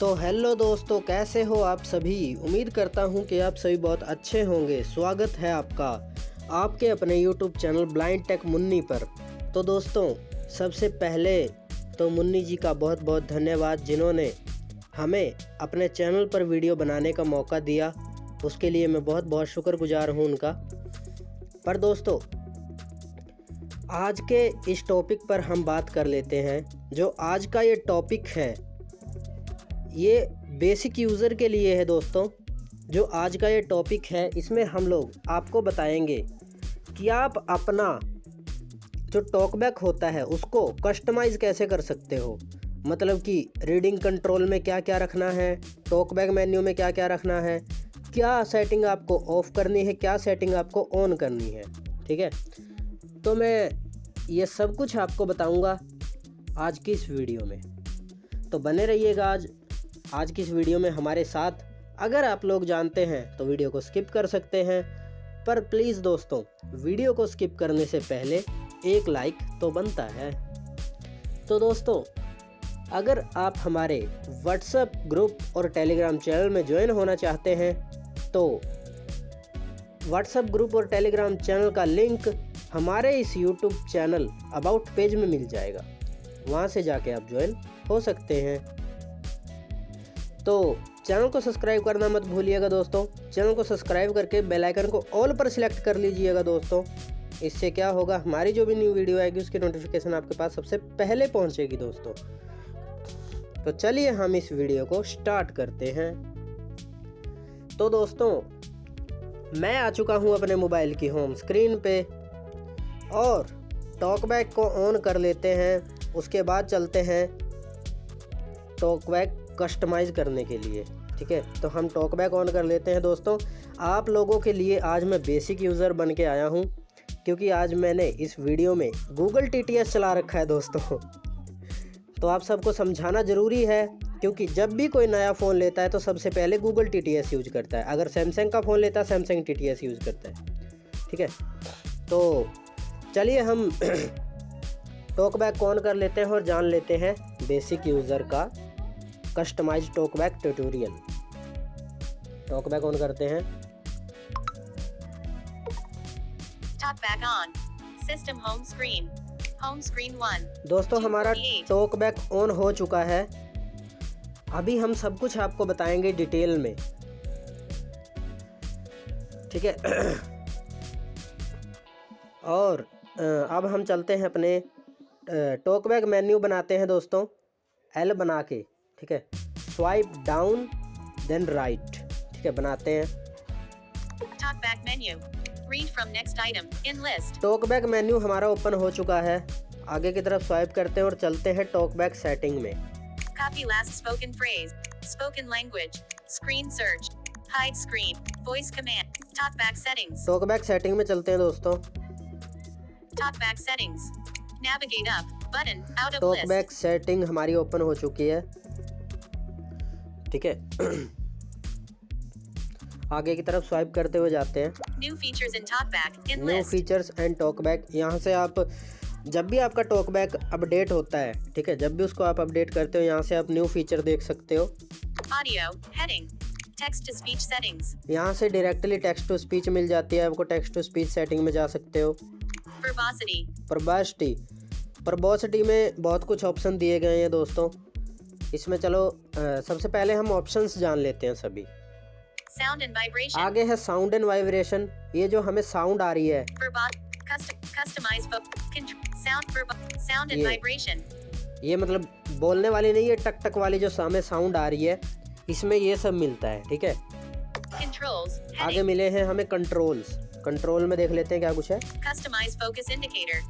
तो हेलो दोस्तों, कैसे हो आप सभी। उम्मीद करता हूं कि आप सभी बहुत अच्छे होंगे। स्वागत है आपका आपके अपने YouTube channel blind tech Munni पर। तो दोस्तों, सबसे पहले तो मुन्नी जी का बहुत बहुत धन्यवाद, जिन्होंने हमें अपने चैनल पर वीडियो बनाने का मौका दिया। उसके लिए मैं बहुत बहुत शुक्रगुजार हूं उनका। पर दोस्तों, आज के इस टॉपिक पर हम बात कर लेते हैं। जो आज का ये टॉपिक है, ये बेसिक यूज़र के लिए है दोस्तों। जो आज का ये टॉपिक है, इसमें हम लोग आपको बताएंगे कि आप अपना जो टॉकबैक होता है उसको कस्टमाइज़ कैसे कर सकते हो। मतलब कि रीडिंग कंट्रोल में क्या क्या रखना है, टॉकबैक मेन्यू में क्या क्या रखना है, क्या सेटिंग आपको ऑफ करनी है, क्या सेटिंग आपको ऑन करनी है। ठीक है, तो मैं ये सब कुछ आपको बताऊंगा आज की इस वीडियो में। तो बने रहिएगा आज की इस वीडियो में हमारे साथ। अगर आप लोग जानते हैं तो वीडियो को स्किप कर सकते हैं, पर प्लीज़ दोस्तों, वीडियो को स्किप करने से पहले एक लाइक तो बनता है। तो दोस्तों, अगर आप हमारे व्हाट्सएप ग्रुप और टेलीग्राम चैनल में ज्वाइन होना चाहते हैं तो व्हाट्सएप ग्रुप और टेलीग्राम चैनल का लिंक हमारे इस यूट्यूब चैनल अबाउट पेज में मिल जाएगा। वहाँ से जाके आप ज्वाइन हो सकते हैं। तो चैनल को सब्सक्राइब करना मत भूलिएगा दोस्तों। चैनल को सब्सक्राइब करके बेल आइकन को ऑल पर सिलेक्ट कर लीजिएगा दोस्तों। इससे क्या होगा, हमारी जो भी न्यू वीडियो आएगी उसकी नोटिफिकेशन आपके पास सबसे पहले पहुंचेगी दोस्तों। तो चलिए हम इस वीडियो को स्टार्ट करते हैं। तो दोस्तों, मैं आ चुका हूं अपने मोबाइल की होम स्क्रीन पे और टॉकबैक को ऑन कर लेते हैं। उसके बाद चलते हैं टॉकबैक कस्टमाइज़ करने के लिए। ठीक है, तो हम टॉकबैक ऑन कर लेते हैं दोस्तों। आप लोगों के लिए आज मैं बेसिक यूज़र बन के आया हूं, क्योंकि आज मैंने इस वीडियो में गूगल TTS चला रखा है दोस्तों। तो आप सबको समझाना ज़रूरी है, क्योंकि जब भी कोई नया फ़ोन लेता है तो सबसे पहले गूगल TTS यूज़ करता है। अगर सैमसंग का फ़ोन लेता है, सैमसंग TTS यूज़ करता है। ठीक है, तो चलिए हम टॉकबैक ऑन कर लेते हैं और जान लेते हैं बेसिक यूज़र का customize TalkBack tutorial. TalkBack on करते हैं। TalkBack on, system home screen 1। दोस्तों, हमारा टॉकबैक ऑन हो चुका है। अभी हम सब कुछ आपको बताएंगे डिटेल में। ठीक है, और अब हम चलते हैं अपने टॉकबैक मेन्यू बनाते हैं दोस्तों। L बना के, ठीक है, स्वाइप डाउन देन राइट। ठीक है, बनाते हैं talkback menu, read from next item in list. Talkback menu हमारा ओपन हो चुका है। आगे की तरफ स्वाइप करते हैं और चलते हैं टॉकबैक सेटिंग में। Copy last spoken phrase, spoken language, screen search, hide screen, voice command, talkback settings. Talkback setting में चलते हैं दोस्तों। Talkback settings, navigate up button out of list. Talkback setting हमारी ओपन हो चुकी है। ठीक है, आगे की तरफ स्वाइप करते हुए जाते हैं। New features in talkback in new list. Features and talkback. यहाँ से आप जब भी आपका टॉकबैक अपडेट होता है, ठीक है, जब भी उसको आप अपडेट करते हो, यहाँ से आप न्यू फीचर देख सकते हो। Audio heading, text to speech settings. यहाँ से डायरेक्टली टेक्स्ट टू स्पीच मिल जाती है आपको। टेक्स्ट टू स्पीच सेटिंग में जा सकते हो। प्रबोसिटी में बहुत कुछ ऑप्शन दिए गए हैं दोस्तों। इसमें चलो सबसे पहले हम ऑप्शंस जान लेते हैं सभी। Sound and vibration. आगे है साउंड एंड वाइब्रेशन। ये जो हमें साउंड आ रही है, साउंड एंड वाइब्रेशन, ये मतलब बोलने वाली नहीं है, टक टक वाली जो हमें साउंड आ रही है, इसमें ये सब मिलता है। ठीक है, कंट्रोल्स। आगे मिले हैं हमें कंट्रोल्स। कंट्रोल में देख लेते हैं क्या कुछ है। Customize focus indicator,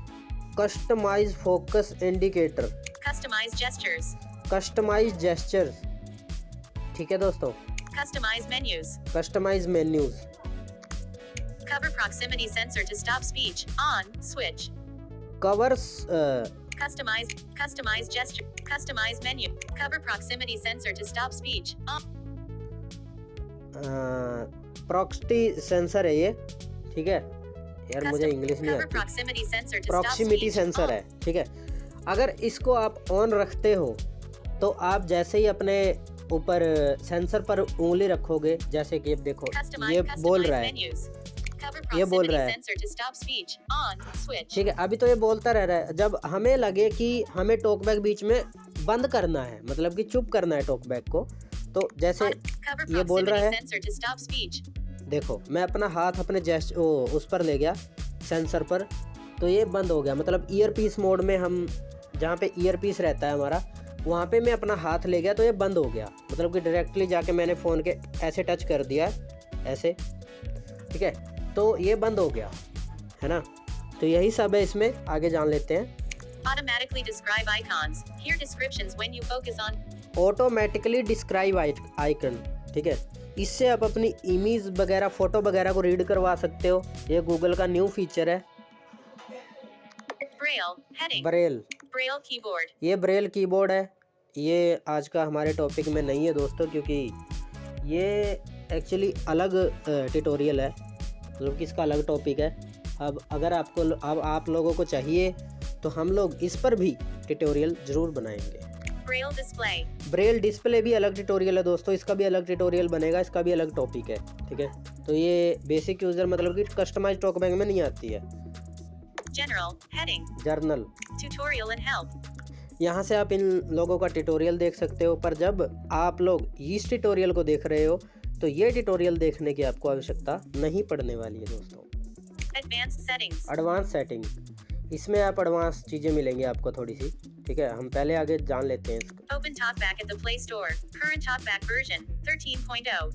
customize focus indicator, customize gestures, customize gestures. ठीक है दोस्तों, customize menus, customize menus, cover proximity sensor to stop speech on switch, covers, customize gesture, customize menu, cover proximity sensor to stop speech on. Proximity sensor है ये। ठीक है यार, मुझे English नहीं आती। प्रॉक्सिमिटी सेंसर है। ठीक है, अगर इसको आप ऑन रखते हो तो आप जैसे ही अपने ऊपर सेंसर पर उंगली रखोगे, जैसे कि अब देखो ये बोल रहा है, ये बोल रहा है, ठीक है। अभी तो ये बोलता रह रहा है। जब हमें लगे कि हमें टॉकबैक बीच में बंद करना है, मतलब कि चुप करना है टॉकबैक को, तो जैसे ये बोल रहा है, देखो मैं अपना हाथ अपने उस पर ले गया, सेंसर पर, तो ये बंद हो गया। मतलब ईयरपीस मोड में हम जहाँ पे ईयरपीस रहता है हमारा, वहाँ पे मैं अपना हाथ ले गया तो ये बंद हो गया। मतलब कि डायरेक्टली जाके मैंने फ़ोन के ऐसे टच कर दिया, ऐसे, ठीक है, तो ये बंद हो गया, है ना। तो यही सब है इसमें, आगे जान लेते हैं। Automatically describe icons. Here descriptions when you focus on. Automatically describe icon, ठीक है। इससे आप अपनी इमेज वगैरह, फोटो वगैरह को रीड करवा सकते हो। ये गूगल का न्यू फीचर है। Braille, heading. Braille keyboard. ये ब्रेल कीबोर्ड है। ये आज का हमारे टॉपिक में नहीं है दोस्तों, क्योंकि ये एक्चुअली अलग ट्यूटोरियल है, मतलब कि इसका अलग टॉपिक है। अब अगर आप लोगों को चाहिए तो हम लोग इस पर भी ट्यूटोरियल ज़रूर बनाएंगे। ब्रेल डिस्प्ले भी अलग ट्यूटोरियल है दोस्तों, इसका भी अलग ट्यूटोरियल बनेगा, इसका भी अलग टॉपिक है, ठीक है। तो ये बेसिक यूज़र मतलब कि कस्टमाइज टॉकबैक में नहीं आती है। Journal, tutorial and help. यहाँ से आप इन लोगों का ट्यूटोरियल देख सकते हो। पर जब आप लोग इस ट्यूटोरियल को देख रहे हो तो ये ट्यूटोरियल देखने की आपको आवश्यकता नहीं पड़ने वाली है दोस्तों। एडवांस सेटिंग, इसमें आप एडवांस चीज़ें मिलेंगी आपको थोड़ी सी, ठीक है। हम पहले आगे जान लेते हैं इसको। Open TalkBack at the Play Store. Current TalkBack version 13.0.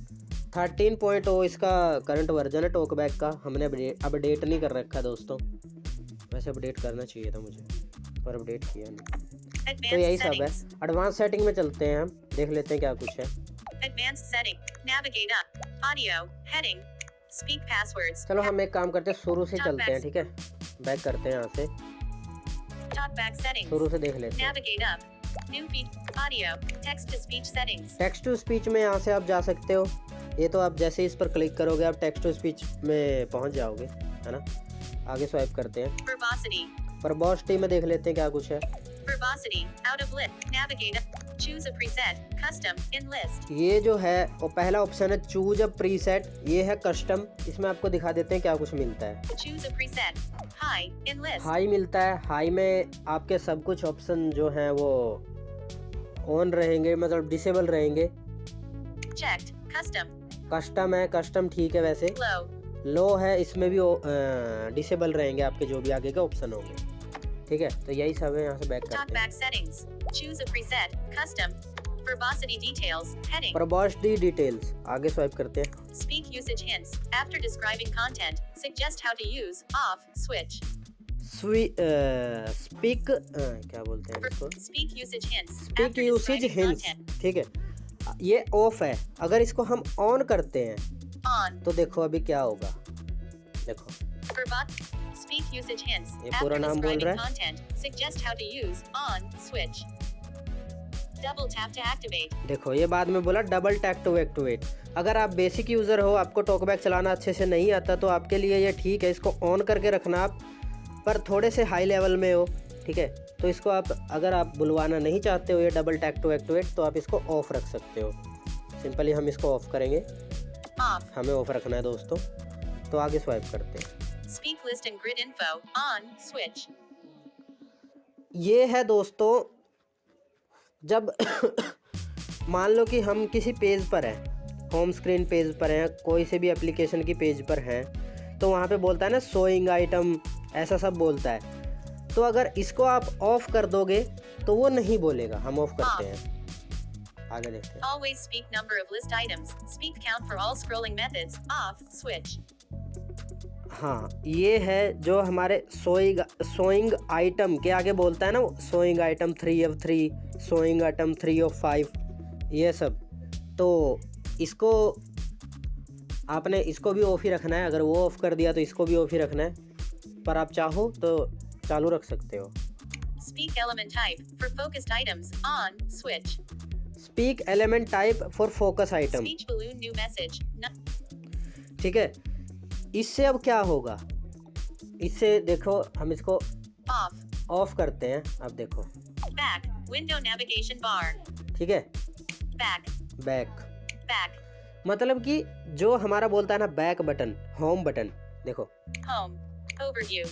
13.0 इसका करंट वर्जन है टॉकबैक का। हमने अपडेट नहीं कर रखा दोस्तों, वैसे अपडेट करना चाहिए था मुझे, पर अपडेट किया नहीं। तो यही सब है। एडवांस सेटिंग में चलते हैं, हम देख लेते हैं क्या कुछ है। Advanced setting. Navigate up. Audio. Heading. Speak passwords. चलो हम एक काम करते हैं, शुरू से चलते हैं, ठीक है। बैक करते हैं यहाँ से, TalkBack settings. शुरू से देख लेते हैं। Navigate up. New feed. Audio. Text to speech settings. Text to speech में यहाँ से आप जा सकते हो। ये तो आप जैसे इस पर क्लिक करोगे आप टेक्स्ट टू स्पीच में पहुँच जाओगे, है ना। आगे स्वाइप करते हैं। Verbosity. वर्बोसिटी में देख लेते हैं क्या कुछ है। Verbosity. Out of list. Navigate up. Choose a preset. Custom. In list. ये जो है वो पहला ऑप्शन है, चूज अ प्रीसेट। ये है कस्टम, इसमें आपको दिखा देते हैं क्या कुछ मिलता है। Choose a preset. High. In list. High मिलता है। हाई में आपके सब कुछ ऑप्शन जो हैं वो ऑन रहेंगे, मतलब डिसेबल रहेंगे। Checked. Custom. कस्टम है, कस्टम ठीक है वैसे। Low. लो है, इसमें भी डिसेबल रहेंगे आपके जो भी आगे के ऑप्शन होंगे, ठीक है। तो यही सब है, यहाँ से बैक करते हैं। TalkBack settings. Choose a preset. Custom. Verbosity details. Heading. Verbosity details, आगे स्वाइप करते हैं। Speak usage hints. After describing content, suggest how to use. Off. Switch. Speak क्या बोलते हैं इसको, Speak usage hints. Speak After usage describing hints, content. ठीक है। ये ऑफ है। अगर इसको हम ऑन करते हैं On. तो देखो अभी क्या होगा, देखो Speak usage hints. ये After पूरा नाम बोल describing रहा है। content, suggest how to use. On. Switch. Double tap to activate. देखो ये बाद में बोला डबल टैप टू एक्टिवेट। अगर आप बेसिक यूज़र हो, आपको टॉकबैक चलाना अच्छे से नहीं आता, तो आपके लिए ये ठीक है, इसको ऑन करके रखना आप। पर थोड़े से हाई लेवल में हो, ठीक है, तो इसको आप अगर आप बुलवाना नहीं चाहते हो ये डबल टैप टू एक्टिवेट, तो आप इसको ऑफ रख सकते हो। सिंपली हम इसको ऑफ करेंगे, Off. हमें ऑफ रखना है दोस्तों। तो आगे स्वाइप करते हैं। Speak list and grid info. On. Switch. ये है दोस्तों, जब मान लो कि हम किसी पेज पर हैं, होम स्क्रीन पेज पर हैं, कोई से भी एप्लीकेशन की पेज पर हैं, तो वहाँ पे बोलता है ना शोइंग आइटम, ऐसा सब बोलता है। तो अगर इसको आप ऑफ कर दोगे तो वो नहीं बोलेगा। हम ऑफ करते हैं, आगे देखते हैं। Always speak number of list items. Speak count for all scrolling methods. Off. Switch. हाँ, ये है जो हमारे शोइंग आइटम के आगे बोलता है ना, showing item 3 of 3, showing item 3 of 5, ये सब। तो इसको आपने इसको भी ऑफ ही रखना है। अगर वो ऑफ कर दिया तो इसको भी ऑफ ही रखना है, पर आप चाहो तो चालू रख सकते हो। Speak element type for focused items. On. Switch. Speak element type for focus item, Speech balloon new message. ठीक है। इससे अब क्या होगा, इससे देखो हम इसको Off. ऑफ करते हैं। अब देखो Back. Window navigation bar. ठीक है, Back. बैक, back, मतलब कि जो हमारा बोलता है ना बैक बटन, होम बटन, देखो home, overview,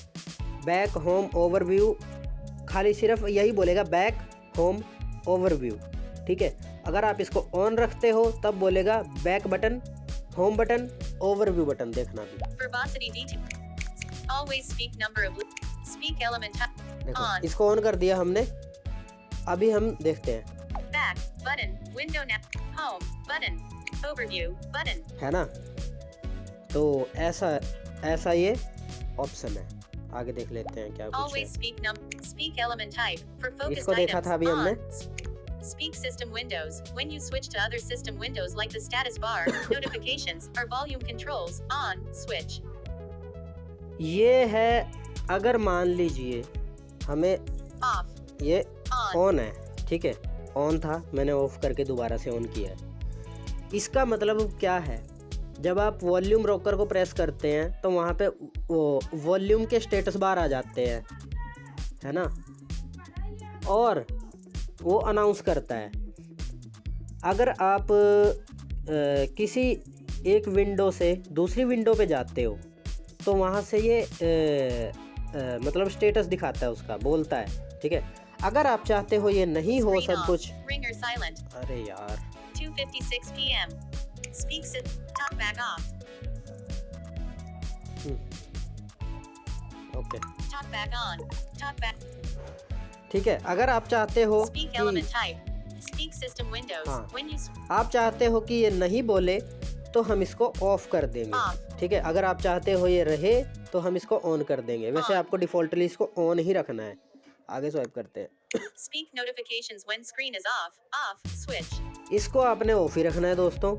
back, home, overview, खाली सिर्फ यही बोलेगा बैक, होम, ओवरव्यू। ठीक है, अगर आप इसको ऑन रखते हो तब बोलेगा back button, home button, overview button. देखना भी, verbosity detail, always speak number of, speak element, देखो on, इसको ऑन कर दिया हमने। अभी हम देखते हैं, back, button, window nap, home, button, overview, button, है ना। तो ऐसा ऐसा ये ऑप्शन है। आगे देख लेते हैं क्या कुछ है। always speak element type, for focused इसको देखा items, था अभी हमने। on, speak system windows, when you switch to other system windows like the status bar, notifications, or volume controls, on, switch, ये है, अगर मान लीजिए हमें off, ये on, ऑन है, ठीक है, ऑन था, मैंने ऑफ करके दोबारा से ऑन किया है। इसका मतलब क्या है, जब आप वॉल्यूम रोकर को प्रेस करते हैं तो वहाँ पे वो वॉल्यूम के स्टेटस बार आ जाते हैं, है ना, और वो अनाउंस करता है। अगर आप किसी एक विंडो से दूसरी विंडो पे जाते हो तो वहाँ से ये मतलब स्टेटस दिखाता है, उसका बोलता है। ठीक है, अगर आप चाहते हो ये नहीं हो screen सब off, कुछ, ringer silent, अरे यार 2:56 p.m. Speak talk back off, okay, talk back on, talk back, ठीक है, अगर आप चाहते हो speak कि element type, speak system windows, हाँ। when you आप चाहते हो कि ये नहीं बोले तो हम इसको ऑफ कर देंगे। Off. ठीक है, अगर आप चाहते हो ये रहे तो हम इसको ऑन कर देंगे। वैसे On. आपको डिफॉल्टली इसको ऑन ही रखना है। आगे स्वाइप करते हैं। speak notifications when screen is off, switch, इसको आपने ऑफ ही रखना है दोस्तों।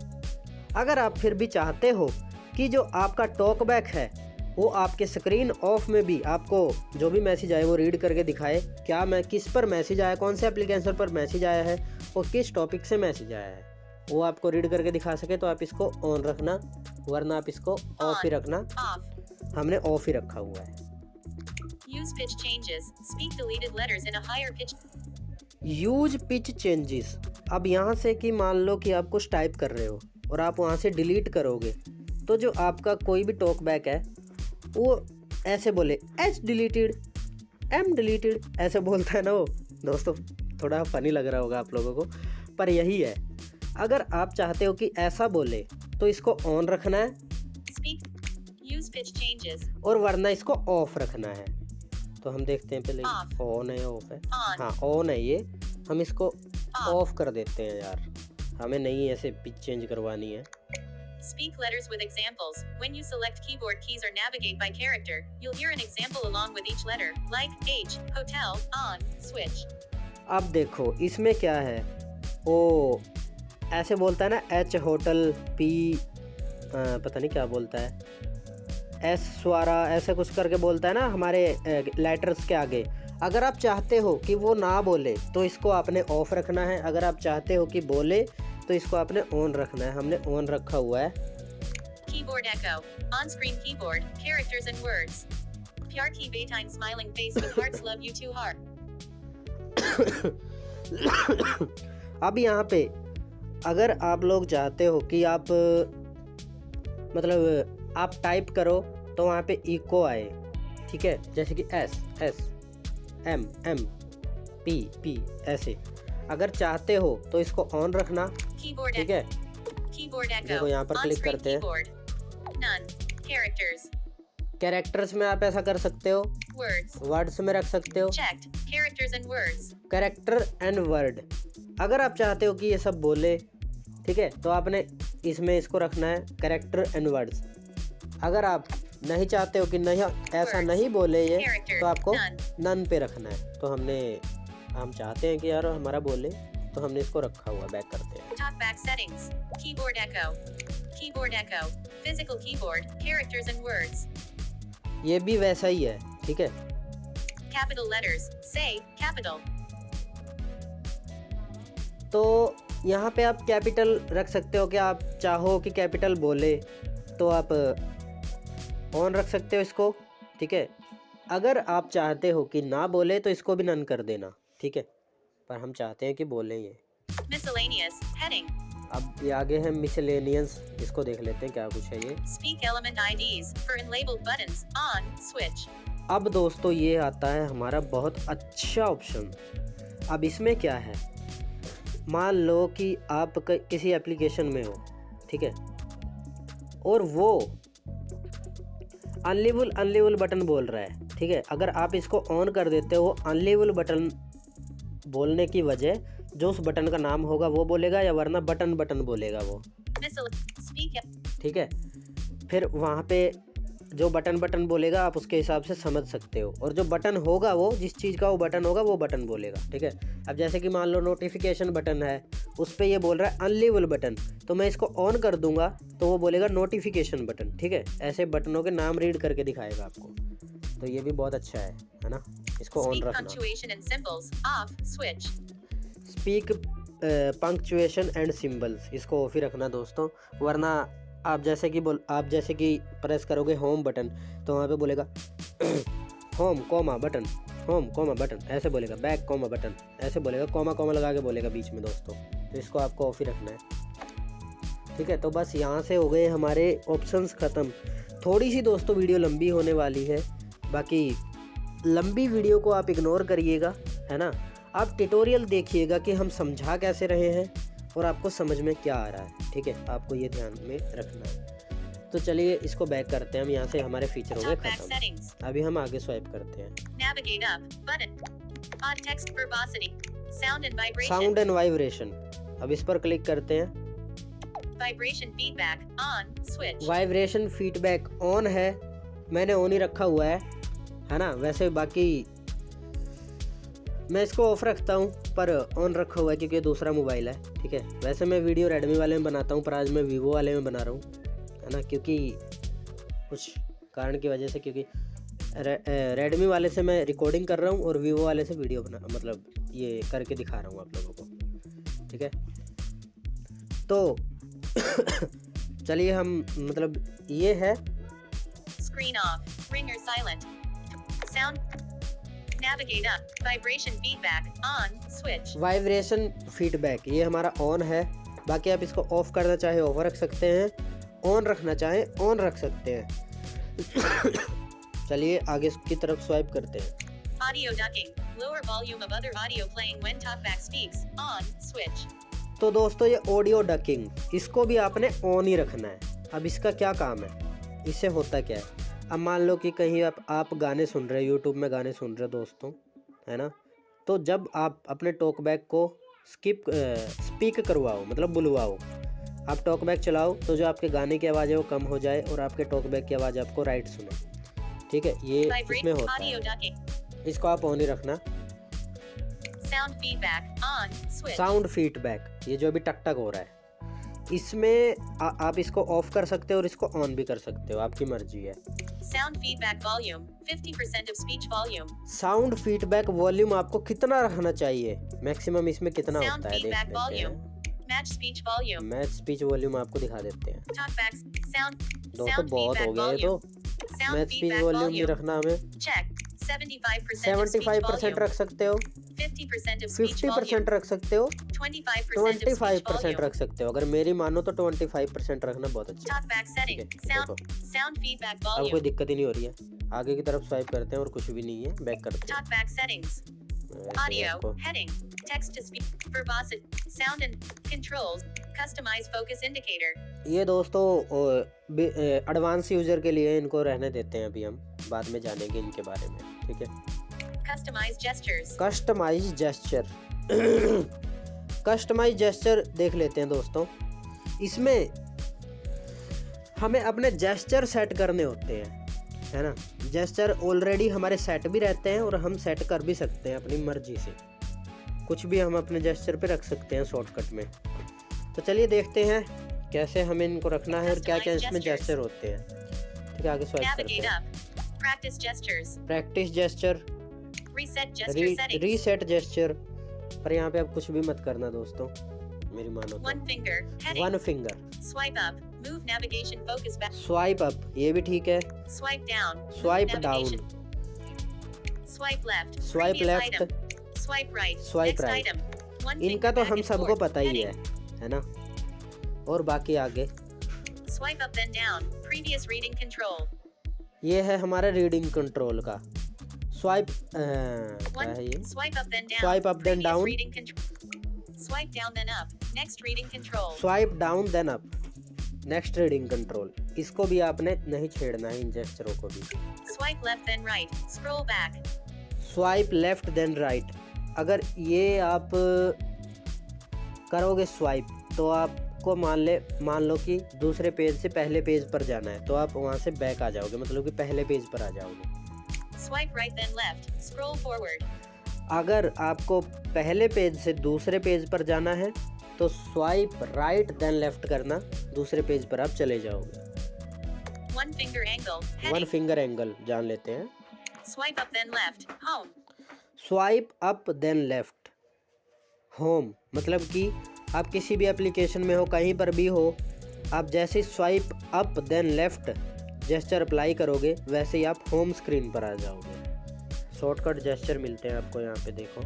अगर आप फिर भी चाहते हो कि जो आपका टॉकबैक है वो आपके स्क्रीन ऑफ में भी आपको जो भी मैसेज आए वो रीड करके दिखाए, क्या मैं किस पर मैसेज आया, कौन से एप्लीकेशन पर मैसेज आया है और किस टॉपिक से मैसेज आया है, वो आपको रीड करके दिखा सके तो आप इसको ऑन रखना, वरना आप इसको ऑफ ही रखना। off, हमने ऑफ ही रखा हुआ है। use pitch changes, speak deleted letters in a higher pitch, use pitch changes, अब यहाँ से कि मान लो कि आप कुछ टाइप कर रहे हो और आप वहाँ से डिलीट करोगे तो जो आपका कोई भी टॉक बैक है वो ऐसे बोले एच डिलीटेड, एम डिलीटेड, ऐसे बोलता है ना वो। दोस्तों थोड़ा फनी लग रहा होगा आप लोगों को, पर यही है। अगर आप चाहते हो कि ऐसा बोले तो इसको ऑन रखना है speak, use pitch changes, और वरना इसको ऑफ रखना है। तो हम देखते हैं पहले Off. ऑन है ऑफ है। on, हाँ ऑन है ये, हम इसको off, ऑफ कर देते हैं यार, हमें नहीं ऐसे पिच चेंज करवानी है। speak letters with examples, when you select keyboard keys or navigate by character, you'll hear an example along with each letter, like H, hotel, on, switch, अब देखो इसमें क्या है, ओ ऐसे बोलता है ना एच होटल, पी पता नहीं क्या बोलता है, एस स्वारा, ऐसे कुछ करके बोलता है ना हमारे लेटर्स के आगे। अगर आप चाहते हो कि वो ना बोले तो इसको आपने ऑफ रखना है, अगर आप चाहते हो कि बोले तो इसको आपने ऑन रखना है। हमने ऑन रखा हुआ है। keyboard echo, on-screen keyboard, characters and words, Pyar ki Betine smiling face with hearts love you too hard, अब यहाँ पे अगर आप लोग चाहते हो कि आप मतलब आप टाइप करो तो वहाँ पे इको आए, ठीक है, जैसे कि S S, M M, P P, ऐसे अगर चाहते हो तो इसको ऑन रखना। keyboard ठीक echo, है, keyboard echo, देखो यहाँ पर क्लिक on-screen करते हैं। keyboard, none, characters, कैरेक्टर्स में आप ऐसा कर सकते हो, words, वर्ड्स में रख सकते हो, checked, characters and words, character and word. अगर आप चाहते हो कि ये सब बोले, ठीक है, तो आपने इसमें इसको रखना है कैरेक्टर एंड वर्ड्स। अगर आप नहीं चाहते हो कि नहीं ऐसा नहीं बोले ये, character, तो आपको none, नन पे रखना है। तो हम चाहते हैं कि यार हमारा बोले, तो हमने इसको रखा हुआ, बैक करते हैं। talkback settings, keyboard echo, physical keyboard, characters and words, ये भी वैसा ही है, ठीक है। capital letters, say, capital, तो यहाँ पे आप कैपिटल रख सकते हो, कि आप चाहो कि कैपिटल बोले तो आप ऑन रख सकते हो इसको, ठीक है। अगर आप चाहते हो कि ना बोले तो इसको भी नन कर देना, ठीक है, पर हम चाहते हैं कि बोले ये। miscellaneous, heading, अब ये आगे है मिसलेनियस, इसको देख लेते हैं क्या कुछ है ये। Speak element IDs for unlabeled buttons on switch. अब दोस्तों ये आता है हमारा बहुत अच्छा ऑप्शन। अब इसमें क्या है, मान लो कि आप किसी एप्लीकेशन में हो, ठीक है, और वो अनलेबल बटन बोल रहा है, ठीक है। अगर आप इसको ऑन कर देते हो, अनलेबल बटन बोलने की वजह जो उस बटन का नाम होगा वो बोलेगा, या वरना बटन बोलेगा वो, Speak ठीक है। फिर वहाँ पे जो बटन बोलेगा आप उसके हिसाब से समझ सकते हो, और जो बटन होगा वो जिस चीज़ का वो बटन होगा वो बटन बोलेगा, ठीक है। अब जैसे कि मान लो नोटिफिकेशन बटन है, उस पर ये बोल रहा है अनलेबल बटन, तो मैं इसको ऑन कर दूंगा तो वो बोलेगा नोटिफिकेशन बटन, ठीक है। ऐसे बटनों के नाम रीड करके दिखाएगा आपको, तो ये भी बहुत अच्छा है ना। इसको ऑन Speak रखना। punctuation and symbols off switch. Speak punctuation and symbols, इसको ऑफ ही रखना दोस्तों, वरना आप जैसे कि प्रेस करोगे होम बटन तो वहाँ पे बोलेगा होम कॉमा बटन ऐसे बोलेगा, बैक कॉमा बटन ऐसे बोलेगा, कॉमा लगा के बोलेगा बीच में दोस्तों, तो इसको आपको ऑफ ही रखना है, ठीक है। तो बस यहाँ से हो गए हमारे ऑप्शंस ख़त्म। थोड़ी सी दोस्तों वीडियो लंबी होने वाली है, बाकी लंबी वीडियो को आप इग्नोर करिएगा, है ना। आप ट्यूटोरियल देखिएगा कि हम समझा कैसे रहे हैं और आपको समझ में क्या आ रहा है, ठीक है। आपको ये ध्यान में रखना है। तो चलिए इसको बैक करते हैं हम, यहाँ से हमारे फीचर हो गए Talkback खत्म। settings. अभी हम आगे स्वाइप करते हैं। Navigate up button. Odd text verbosity. Sound and vibration. Sound and vibration, अब इस पर क्लिक करते हैं। Vibration feedback on switch. Vibration feedback on है, मैंने ऑन ही रखा हुआ है ना। वैसे बाकी मैं इसको ऑफ रखता हूँ, पर ऑन रखा हुआ है क्योंकि दूसरा मोबाइल है, ठीक है। वैसे मैं वीडियो रेडमी वाले में बनाता हूँ, पर आज मैं वीवो वाले में बना रहा हूँ, है ना, क्योंकि कुछ कारण की वजह से, क्योंकि रेडमी वाले से मैं रिकॉर्डिंग कर रहा हूँ और वीवो वाले से वीडियो मतलब ये करके दिखा रहा हूँ आप लोगों को, ठीक है। तो चलिए हम मतलब ये है Screen off. Ringer silent. Sound. Navigate up. Vibration feedback on switch. Vibration feedback, ये हमारा ऑन है। बाकी आप इसको ऑफ करना चाहे ऑफ रख सकते हैं, ऑन रखना चाहे ऑन रख सकते हैं। चलिए आगे की तरफ स्वाइप करते हैं। Audio ducking. Lower volume of other audio playing when talkback speaks on switch. तो दोस्तों ये ऑडियो डकिंग, इसको भी आपने ऑन ही रखना है। अब इसका क्या काम है, इससे होता क्या है, अब मान लो कि कहीं आप गाने सुन रहे हो, यूट्यूब में गाने सुन रहे हो दोस्तों, है ना। तो जब आप अपने टॉकबैक को स्पीक करवाओ, मतलब बुलवाओ, आप टॉकबैक चलाओ, तो जो आपके गाने की आवाज़ है वो कम हो जाए और आपके टॉकबैक की आवाज़ आपको राइट सुने, ठीक है। ये इसमें होता Audio है, ducking. इसको आप ऑन ही रखना। Sound feedback on switch. Sound feedback, ये जो अभी टक टक हो रहा है, इसमें आप इसको ऑफ कर सकते हो और इसको ऑन भी कर सकते हो, आपकी मर्जी है। Sound feedback volume. 50% of speech volume. Sound feedback volume आपको कितना रखना चाहिए, मैक्सिमम इसमें कितना Sound होता है, देख feedback लेते volume. हैं। Match speech volume. Match speech volume आपको दिखा देते हैं Talkback sound. दोस्तों, Sound बहुत हो feedback गया ये तो। volume. Sound match speech feedback volume भी volume. रखना हमें। Check. 75% of speech 75% volume. रख सकते हो, 50% of speech 50% volume. रख सकते हो, 25% of speech 25% volume. रख सकते हो। अगर मेरी मानो तो 25% रखना बहुत अच्छा है। Talkback setting. ठीक है, Sound feedback अब कोई volume. दिक्कत ही नहीं हो रही है। आगे की तरफ स्वाइप करते हैं और कुछ भी नहीं है, बैक करते हैं। Talkback settings. ऐसे Audio. आपको Heading. Text to speech. Verbosity. Sound and controls. Customize focus indicator. ये दोस्तों एडवांस यूजर के लिए इनको रहने देते हैं, अभी हम बाद में जानेंगे इनके बारे में, ठीक है। Customize gestures. Customize gesture, customize gesture देख लेते हैं दोस्तों। इसमें हमें अपने जेस्चर सेट करने होते हैं, है ना। जेस्चर ऑलरेडी हमारे सेट भी रहते हैं और हम सेट कर भी सकते हैं अपनी मर्जी से, कुछ भी हम अपने जेस्चर पे रख सकते हैं शॉर्टकट में। तो चलिए देखते हैं कैसे हमें इनको रखना है और क्या क्या इसमें जेस्चर होते हैं, ठीक है। आगे स्वाइप करते Navigate हैं। up. Practice gestures. Practice gesture, Reset gesture settings. Reset gesture, पर यहाँ पे आप कुछ भी मत करना दोस्तों, मेरी मानो तो। One finger. Heading. One finger, Swipe up. Move navigation focus back. Swipe up, ये भी ठीक है। Swipe down. Move swipe down, navigation. Swipe left. Swipe Previous left, item. Swipe right. Swipe Next right. item. One इनका finger तो back हम and सबको forth. पता ही Heading. है ना। और बाकी आगे। Swipe up then down. Previous reading control. ये है हमारा रीडिंग कंट्रोल का। स्वाइप क्या है ये? Swipe up then down. Swipe up then Previous down. reading Swipe down then up. Next reading control. Swipe down then up, next reading control. इसको भी आपने नहीं छेड़ना है, इन जेस्चरों को भी। Swipe left then right. Scroll back. Swipe left then right. अगर ये आप करोगे स्वाइप, तो आपको मान लो कि दूसरे पेज से पहले पेज पर जाना है, तो आप वहाँ से बैक आ जाओगे, मतलब कि पहले पेज पर आ जाओगे। Swipe right then left. Scroll forward. अगर आपको पहले पेज से दूसरे पेज पर जाना है, तो स्वाइप राइट देन लेफ्ट करना, दूसरे पेज पर आप चले जाओगे। One finger angle. One Heading. Finger angle जान लेते हैं। Swipe up then left. Home. Swipe up then left, home, मतलब कि आप किसी भी एप्लीकेशन में हो, कहीं पर भी हो, आप जैसे swipe up then left gesture apply करोगे, वैसे ही आप होम स्क्रीन पर आ जाओगे। शॉर्टकट जेस्चर मिलते हैं आपको यहाँ पे, देखो।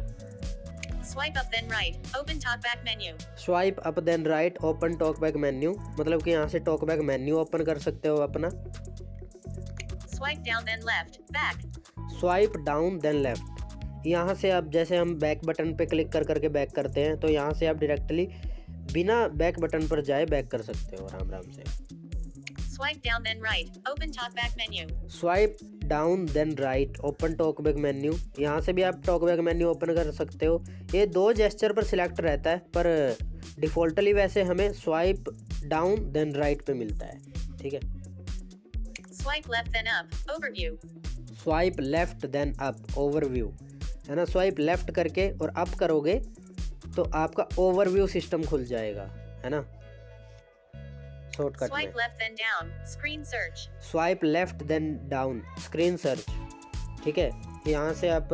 Swipe up then right. Open talkback menu. Swipe up then right, open TalkBack menu, मतलब कि यहाँ से टॉकबैक मेन्यू ओपन कर सकते हो अपना। Swipe down then left. Back. Swipe down then left, यहाँ से आप जैसे हम बैक बटन पे क्लिक कर करके बैक करते हैं, तो यहाँ से आप डायरेक्टली बिना बैक बटन पर जाए बैक कर सकते हो आराम आराम से। Swipe down then right. Open talkback menu. Swipe down then right, open TalkBack menu, यहाँ से भी आप टॉकबैक मेन्यू ओपन कर सकते हो। ये दो जेस्चर पर सिलेक्ट रहता है, पर डिफ़ॉल्टली वैसे हमें स्वाइप डाउन देन राइट पे मिलता है, ठीक है। Swipe left then up. Overview. Swipe left then up, overview, है ना। स्वाइप लेफ्ट करके और अप करोगे तो आपका ओवरव्यू सिस्टम खुल जाएगा, है ना, शॉर्टकट में। Swipe left then down. Screen search. Swipe left then down, screen search, ठीक है। यहाँ से आप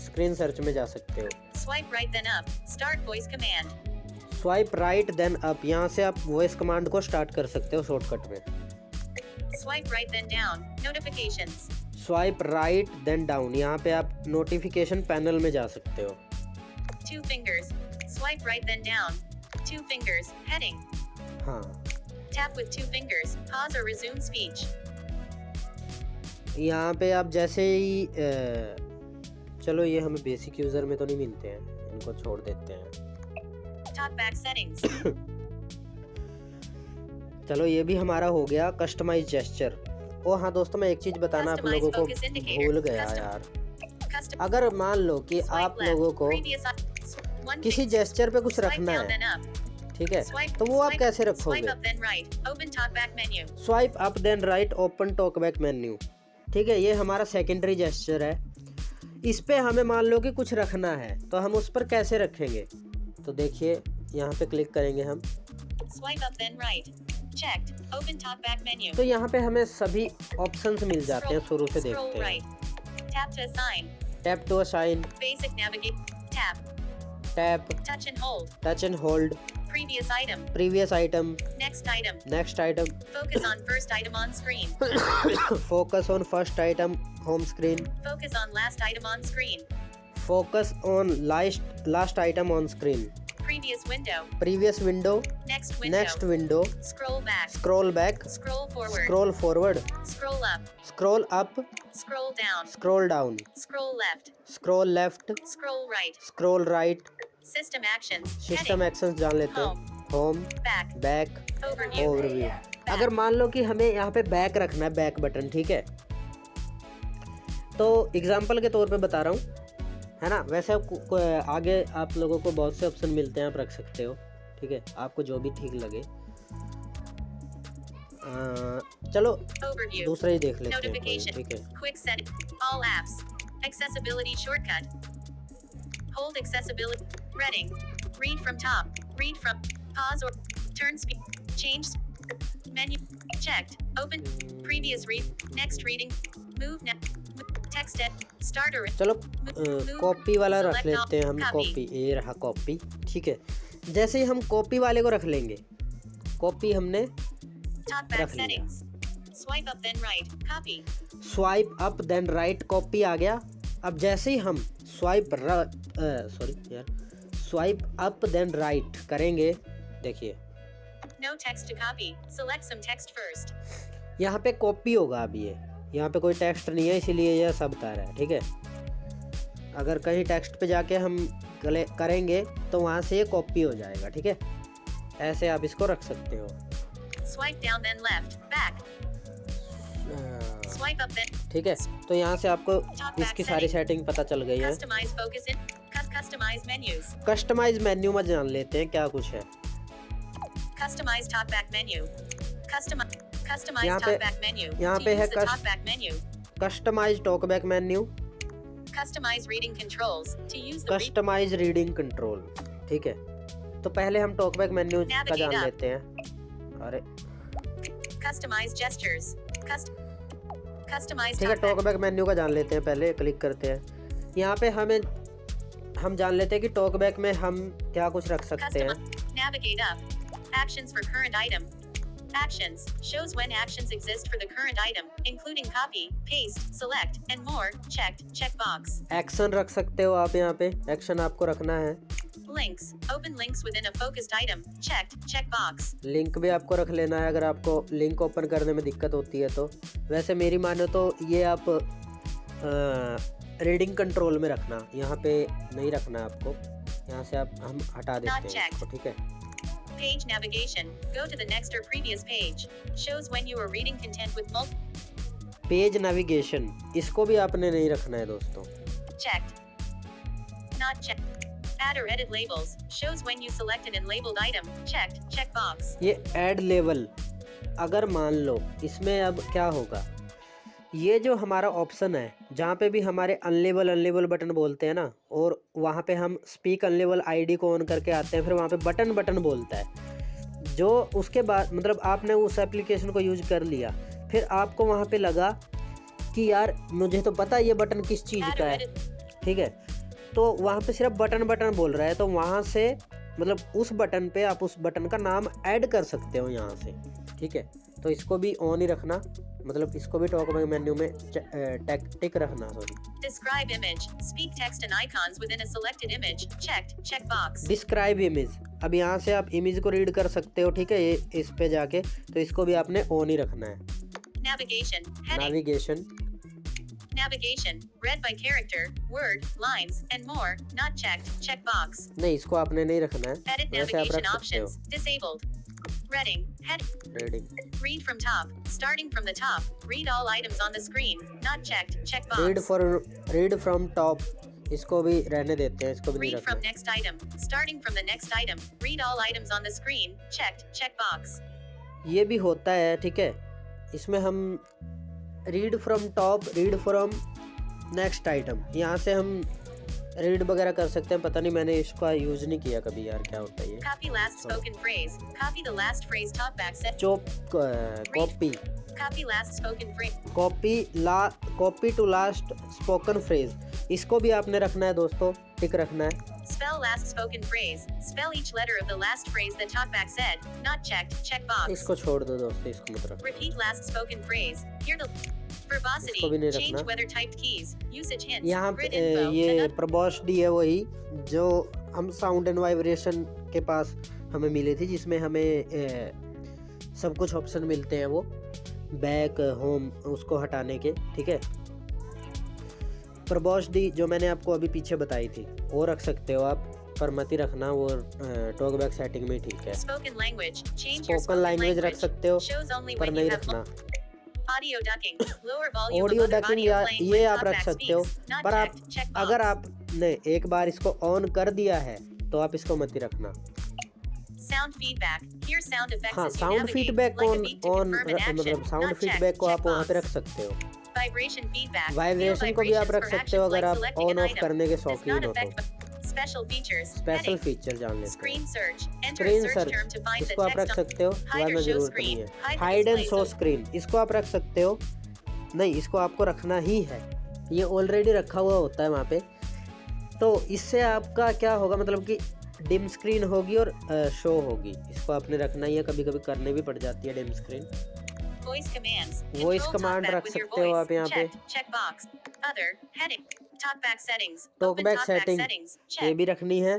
स्क्रीन सर्च में जा सकते हो। Swipe right then up. Start voice command. Swipe right then up, यहाँ से आप वॉइस कमांड को स्टार्ट कर सकते हो शॉर्टकट में। Swipe right then down. Notifications. Swipe right then down, यहाँ पे आप नोटिफिकेशन पैनल में जा सकते हो। 2 fingers. Swipe right then down. 2 fingers. Heading. हाँ, Tap with 2 fingers. Pause or resume speech. यहाँ पे आप जैसे ही चलो ये हमें बेसिक यूज़र में तो नहीं मिलते हैं, इनको छोड़ देते हैं। Talkback settings. चलो ये भी हमारा हो गया कस्टमाइज जेस्चर। ओ हाँ दोस्तों, मैं एक चीज़ बताना आप Customize लोगों को focus indicator. भूल गया Custom- यार। Custom. अगर मान लो कि Swipe आप left. लोगों को Previous. One किसी finger. जेस्चर पे कुछ Swipe रखना down है, then up. ठीक है, Swipe. तो वो आप swipe- कैसे Swipe रखोगे? up then right. Open talkback menu. Swipe up then right, open TalkBack menu, ठीक है। ये हमारा सेकेंडरी जेस्चर है। इस पे हमें मान लो कि कुछ रखना है, तो हम उस पर कैसे रखेंगे? तो देखिए यहाँ पे क्लिक करेंगे हम, Swipe up then right. Checked. Open talkback menu. तो यहाँ पे हमें सभी ऑप्शंस मिल जाते हैं। शुरू से Scroll देखते हैं। right. Tap to assign. Tap to assign, Basic navigate. Tap. Tap, Touch and hold. Touch and hold, Previous item. Previous item, Next item. Next item, Focus on first item on screen. Focus on first item home screen, Focus on last item on screen. Focus on last item on screen, Previous window. Previous window, Next window. Next window, Scroll back. Scroll back, Scroll forward. Scroll forward, Scroll up. Scroll up, Scroll down. Scroll down, Scroll left. Scroll left, Scroll right. Scroll right. System actions. System Heading. Actions जान लेते हैं। Home, Back. Back, Overview. Overview. अगर मान लो कि हमें यहाँ पे back रखना है, बैक बटन, ठीक है, तो एग्जांपल के तौर पे बता रहा हूँ, है ना। वैसे आगे आप लोगों को बहुत से ऑप्शन मिलते हैं, आप रख सकते हो, ठीक है, आपको जो भी ठीक लगे। चलो Overview. दूसरा ही देख लेते हैं कोई, Notification. ठीक है। Quick setting. All apps. Accessibility shortcut. Hold accessibility. Reading. Read from top. Read from. Pause or turn speed. Change. Menu. Checked. Open. Previous read. Next reading. Move now. Text it. Start or चलो move. Copy वाला रख Select लेते हैं हम। all. Copy, ये रहा copy, ठीक है। जैसे ही हम कॉपी वाले को रख लेंगे, कॉपी हमने Talkback रख लिया। settings. Swipe up then right. Copy. Swipe up then right, copy आ गया। अब जैसे ही हम स्वाइप अप देन राइट करेंगे, देखिए No text to copy. Select some text first. यहाँ पे कॉपी होगा अब ये, यहाँ पे कोई टेक्स्ट नहीं है इसीलिए यह सब बता रहा है, ठीक है। अगर कहीं टेक्स्ट पे जाके हम करेंगे तो वहाँ से ये कॉपी हो जाएगा, ठीक है। ऐसे आप इसको रख सकते हो। Swipe down then left, back. Swipe up then. ठीक है, तो यहाँ से आपको इसकी सारी सेटिंग पता चल गई है। Customize focus in. Customize menus. Customize menu में जान लेते हैं क्या कुछ है। Customize talkback menu. Customize यहाँ पे talkback menu. यहाँ To पे है use the talkback menu. Customize TalkBack menu, Customize reading controls. To use the customize reading control, ठीक है। तो पहले हम टॉकबैक मेन्यू का जान लेते हैं। अरे Customize gestures. Customize ठीक है, talkback. टॉकबैक मेन्यू का जान लेते हैं। पहले क्लिक करते हैं, यहाँ पे हम जान लेते हैं कि टॉकबैक में हम क्या कुछ रख सकते हैं। Navigate up. Actions for current item. Actions shows when actions exist for the current item, including copy, paste, select, and more. Checked. Checkbox. Action रख सकते हो आप, यहाँ पे एक्शन आपको रखना है। Links. Open links within a focused item. Checked. Checkbox. Link भी आपको रख लेना है अगर आपको लिंक ओपन करने में दिक्कत होती है तो। वैसे मेरी मानो तो ये आप रीडिंग कंट्रोल में रखना, यहाँ पे नहीं रखना आपको। यहाँ से आप हम हटा देते हैं इसको, ठीक है। Page navigation. Go to the next or previous page. Shows when you are reading content with multiple. Page navigation, इसको भी आपने नहीं रखना है दोस्तों। Checked. Not checked. Add or edit labels. Shows when you selected and labeled item. Checked. Checkbox. ये add level, अगर मान लो इसमें अब क्या होगा, ये जो हमारा ऑप्शन है जहाँ पे भी हमारे अनलेबल बटन बोलते हैं ना, और वहाँ पे हम स्पीक अनलेबल आईडी को ऑन करके आते हैं, फिर वहाँ पे बटन बोलता है। जो उसके बाद मतलब आपने उस एप्लीकेशन को यूज कर लिया, फिर आपको वहाँ पे लगा कि यार मुझे तो पता है ये बटन किस चीज़ Add का or है, edit. ठीक है। तो वहाँ पे सिर्फ बटन बोल रहा है, तो वहाँ से मतलब उस बटन पे आप उस बटन का नाम ऐड कर सकते हो यहाँ से, ठीक है। तो इसको भी ऑन ही रखना, मतलब इसको भी टॉकबैक मेन्यू में टिक रखना, sorry. Describe image. Speak text and icons within a selected image. Checked. Checkbox. Describe image, अब यहाँ से आप इमेज को रीड कर सकते हो, ठीक है। ये इस पे जाके तो इसको भी आपने ऑन ही रखना है। Navigation. Heading. Navigation, Navigation. Read by character, word, lines, and more. Not checked. Checkbox. नहीं इसको आपने नहीं रखना है, Edit वैसे आप navigation रख सकते हो। options. Disabled. Reading. Head. Reading, Read from top. Starting from the top. Read all items on the screen. Not checked. Checkbox. Read from top, इसको भी रहने देते हैं, इसको भी नहीं Read from रखना। next item. Starting from the next item. Read all items on the screen. Checked. Checkbox. ये भी होता है, ठीक है। इसमें हम read from top, read from next item, यहाँ से हम रीड वगैरह कर सकते हैं। पता नहीं, मैंने इसका यूज नहीं किया कभी यार, क्या होता है ये। Copy last spoken phrase. Copy the last phrase talkback set. Copy Copy last spoken phrase. Copy to last spoken phrase, इसको भी आपने रखना है दोस्तों, टिक रखना है। Spell last spoken phrase. Spell each letter of the last phrase that talkback said. Not checked. Checkbox. इसको छोड़ दो दोस्तों, इसको मत रखो। Repeat last spoken phrase. Hear the verbosity. इसको भी नहीं Change रखना। whether typed keys. Usage hints. यहाँ Grid पे info. ये Another- प्रबोस्डी है वही जो हम साउंड एंड वाइब्रेशन के पास हमें मिली थी, जिसमें हमें सब कुछ ऑप्शन मिलते हैं, वो बैक होम उसको हटाने के, ठीक है। प्रबोस्डी जो मैंने आपको अभी पीछे बताई थी वो रख सकते हो आप, पर मत ही रखना, वो टॉकबैक सेटिंग में ठीक है। Spoken language. Change your spoken language रख सकते हो, Shows only पर when नहीं you have रखना। audio ducking. Lower volume audio of other ducking audio playing ये when आप रख talkback सकते हो, speaks. Not पर आप checked. Checkbox. अगर आपने एक बार इसको ऑन कर दिया है तो आप इसको मत ही रखना। Sound feedback. Hear sound effects हाँ, as you sound navigate, feedback like a on beat to confirm an action. मतलब साउंड Not फीडबैक checked. को आप वहाँ पे रख Checkbox. सकते हो। Vibration feedback. वाइब्रेशन Feel को भी आप vibrations रख for सकते हो actions अगर like आप selecting on an of item. करने के Does शौकीन not हो तो। affect special features. Special Heading. Feature जान लेते हैं। Screen search. Enter a screen search term to search, find the इसको आप रख text on. सकते हो, Hide बाद or में show जरूरत नहीं screen. है। Hide the hide and display show zone. Screen, इसको आप रख सकते हो। नहीं, इसको आपको रखना ही है, ये ऑलरेडी रखा हुआ होता है वहाँ पे। तो इससे आपका क्या होगा, मतलब कि डिम स्क्रीन होगी और शो होगी, इसको आपने रखना ही है। कभी कभी करने भी पड़ जाती है dim screen. Voice commands. Voice Control command talkback रख with your सकते हो voice. आप यहाँ पे। Checked. Checkbox. Other. Heading. Talkback settings. Open TalkBack talkback setting settings. ये Check. भी रखनी है।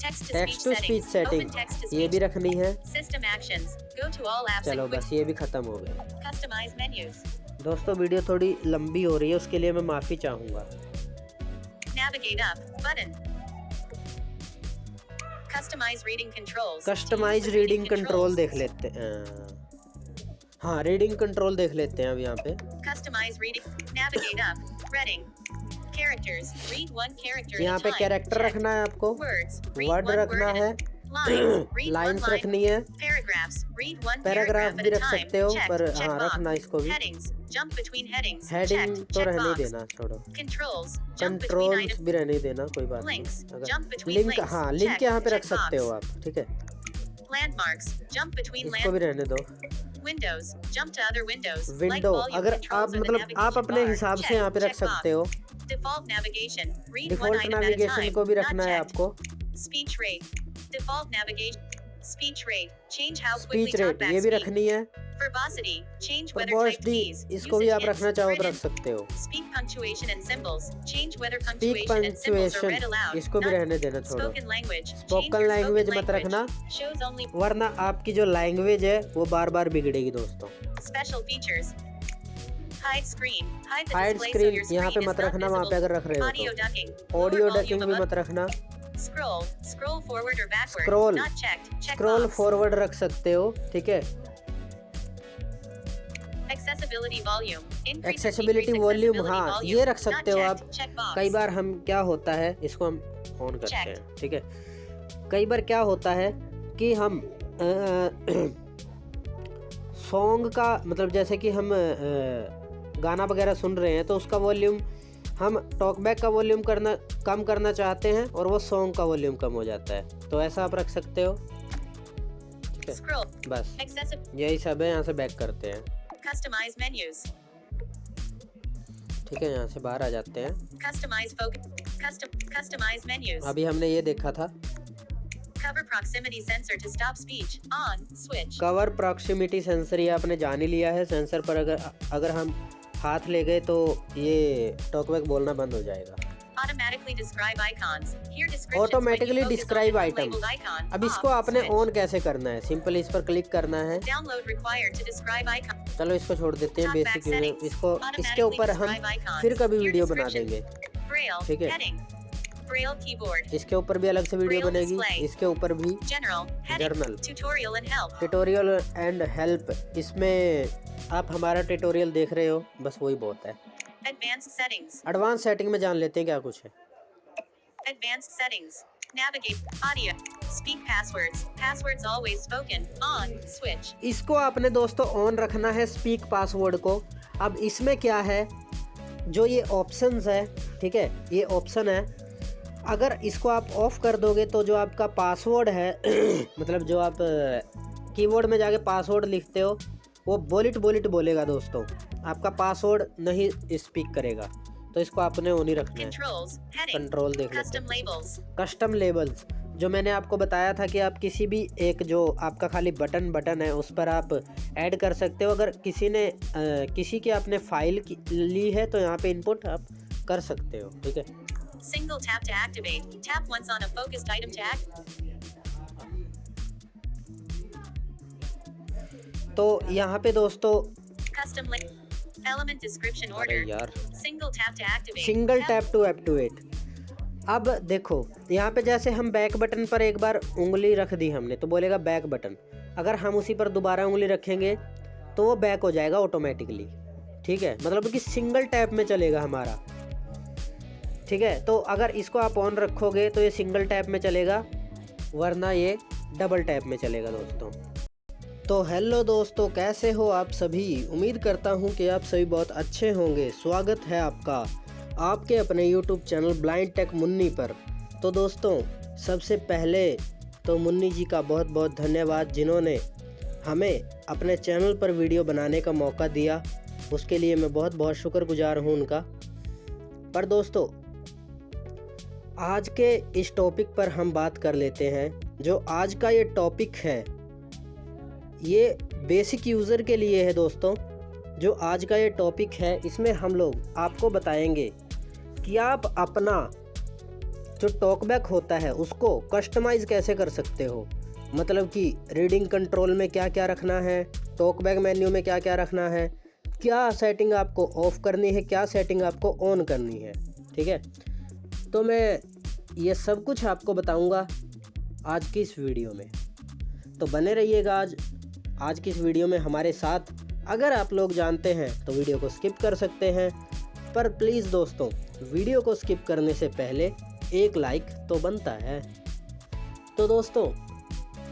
Text to text speech to speech settings. Setting Open text to ये भी speech. रखनी है। System actions. Go to all apps चलो and quick बस ये भी ख़त्म हो गया। customize menus. दोस्तों वीडियो थोड़ी लंबी हो रही है, उसके लिए मैं माफ़ी चाहूँगा। Navigate up button. Customize reading controls. Customize To use the reading reading control controls. देख लेते हैं। हाँ रीडिंग कंट्रोल देख लेते हैं अब यहाँ पे। Customize reading. Navigate up. Reading. Characters. Read one character यहाँ at a पे time. Character Checked. रखना है आपको, Words. Read वर्ड one रखना word है, at lines. Read one lines line. रखनी है, Paragraphs. Read one paragraph paragraph भी at a रख time. सकते हो, Checked. पर Check हाँ box. रखना इसको भी। Headings. Jump between headings. Heading Checked. तो Check रहने ही box. देना, छोड़ो। Controls. Jump between controls items. भी रहने ही देना, कोई बात Links. नहीं। Jump between link, links. हाँ लिंक Check. यहाँ पे रख Check सकते हो box. आप, ठीक है, Landmarks. Jump between इसको भी रहने दो। windows. Jump to other windows. Window, volume अगर controls आप or the मतलब आप navigation अपने bar. हिसाब से Check. यहाँ पे रख Check box. सकते हो। Default navigation. Read one default item at a navigation time. को भी Not रखना है checked. आपको। Speech rate. Default navigation. Speech rate. Change how quickly speech rate talkback ये भी speed. रखनी है। Verbosity. Change whether वर्बोसिटी typed keys. इसको भी Usage आप hints. रखना चाहो तो रख Written. सकते हो। Speak punctuation and symbols. Change whether speak punctuation and symbols are read punctuation aloud. इसको भी Not रहने देना, छोड़ो। spoken language. Change spoken your language spoken मत रखना, language. Shows only वरना आपकी जो लैंग्वेज है वो बार बार बिगड़ेगी दोस्तों। special features. Hide screen. Hide the hide display so screen your यहाँ screen पे is मत not रखना, वहाँ पे visible. अगर रख रहे हो Audio तो। ducking. Audio Lower ducking volume भी above. मत रखना। Scroll. Scroll forward or backward. Scroll. Not checked. Check scroll box. Forward रख सकते हो, ठीक है। Accessibility volume. Increase or accessibility decrease volume, accessibility हाँ volume. ये रख Not सकते हो आप। checked. Check box. कई बार हम क्या होता है, इसको हम ऑन करते हैं, ठीक है। कई बार क्या होता है कि हम सॉन्ग का मतलब जैसे कि हम गाना वगैरह सुन रहे हैं तो उसका वॉल्यूम हम टॉकबैक का वॉल्यूम कम करना चाहते हैं और वो सॉन्ग का वॉल्यूम कम हो जाता है, तो ऐसा आप रख सकते हो, ठीक है। Scroll. बस Accessible. यही सब है, यहाँ से बैक करते हैं, Customize menus. ठीक है। यहाँ से बाहर आ जाते हैं। Customize focus. Customize menus. अभी हमने ये देखा था, Cover proximity sensor to stop speech. On. Switch. Cover proximity sensor, ये आपने जान ही लिया है। सेंसर पर अगर हम हाथ ले गए तो ये टॉकबैक बोलना बंद हो जाएगा। Automatically describe icons. Here descriptions automatically when you focus describe on item. unlabeled icon. अब इसको Off. आपने Switch. ऑन कैसे करना है, सिंपल इस पर क्लिक करना है। Download required to describe icon. चलो इसको छोड़ देते हैं, Talkback बेसिक settings. इसको इसके Automatically ऊपर हम describe icons. फिर कभी Here वीडियो बना description. देंगे। Braille. ठीक है। Heading. Braille keyboard. इसके ऊपर भी अलग से वीडियो Braille बनेगी, display. इसके ऊपर भी। General. Heading. Journal. Tutorial and help. Tutorial and help, इसमें आप हमारा ट्यूटोरियल देख रहे हो, बस वही बहुत है। Advanced settings. एडवांस सेटिंग में जान लेते हैं क्या कुछ है। Advanced settings. Navigate. Audio. Speak passwords. Passwords always spoken. On. Switch. इसको आपने दोस्तों ऑन रखना है, स्पीक पासवर्ड को। अब इसमें क्या है, जो ये ऑप्शंस है, ठीक है, ये ऑप्शन है, अगर इसको आप ऑफ कर दोगे तो जो आपका पासवर्ड है मतलब जो आप कीबोर्ड में जाके पासवर्ड लिखते हो वो बुलेट बोलेगा दोस्तों, आपका पासवर्ड नहीं स्पीक करेगा, तो इसको आपने ऑन ही रखना है। Controls. Heading. कंट्रोल देख लेते Custom labels. हैं। कस्टम लेबल्स, जो मैंने आपको बताया था कि आप किसी भी एक जो आपका खाली बटन है उस पर आप ऐड कर सकते हो। अगर किसी की आपने फाइल ली है तो यहाँ पे इनपुट आप कर सकते हो, ठीक है। Single tap to activate. Tap once on a focused item to act. तो यहाँ पे दोस्तों Custom link. Element description अरे order. यार, Single tap to activate. Single Tap- tap to activate. अब देखो यहाँ पे जैसे हम बैक बटन पर एक बार उंगली रख दी हमने तो बोलेगा बैक बटन, अगर हम उसी पर दोबारा उंगली रखेंगे तो वो बैक हो जाएगा ऑटोमेटिकली, ठीक है, मतलब कि सिंगल टैप में चलेगा हमारा, ठीक है। तो अगर इसको आप ऑन रखोगे तो ये सिंगल टैप में चलेगा, वरना ये डबल टैप में चलेगा दोस्तों। तो हेलो दोस्तों, कैसे हो आप सभी? उम्मीद करता हूँ कि आप सभी बहुत अच्छे होंगे। स्वागत है आपका आपके अपने YouTube channel blind tech Munni पर। तो दोस्तों, सबसे पहले तो मुन्नी जी का बहुत बहुत धन्यवाद, जिन्होंने हमें अपने चैनल पर वीडियो बनाने का मौका दिया, उसके लिए मैं बहुत बहुत शुक्रगुजार हूँ उनका। पर दोस्तों, आज के इस टॉपिक पर हम बात कर लेते हैं। जो आज का ये टॉपिक है ये बेसिक यूज़र के लिए है दोस्तों। जो आज का ये टॉपिक है इसमें हम लोग आपको बताएंगे कि आप अपना जो टॉकबैक होता है उसको कस्टमाइज़ कैसे कर सकते हो, मतलब कि रीडिंग कंट्रोल में क्या क्या रखना है, टॉकबैक मेन्यू में क्या क्या रखना है, क्या सेटिंग आपको ऑफ करनी है, क्या सेटिंग आपको ऑन करनी है। ठीक है, तो मैं ये सब कुछ आपको बताऊंगा आज की इस वीडियो में, तो बने रहिएगा आज की इस वीडियो में हमारे साथ। अगर आप लोग जानते हैं तो वीडियो को स्किप कर सकते हैं, पर प्लीज़ दोस्तों वीडियो को स्किप करने से पहले एक लाइक तो बनता है। तो दोस्तों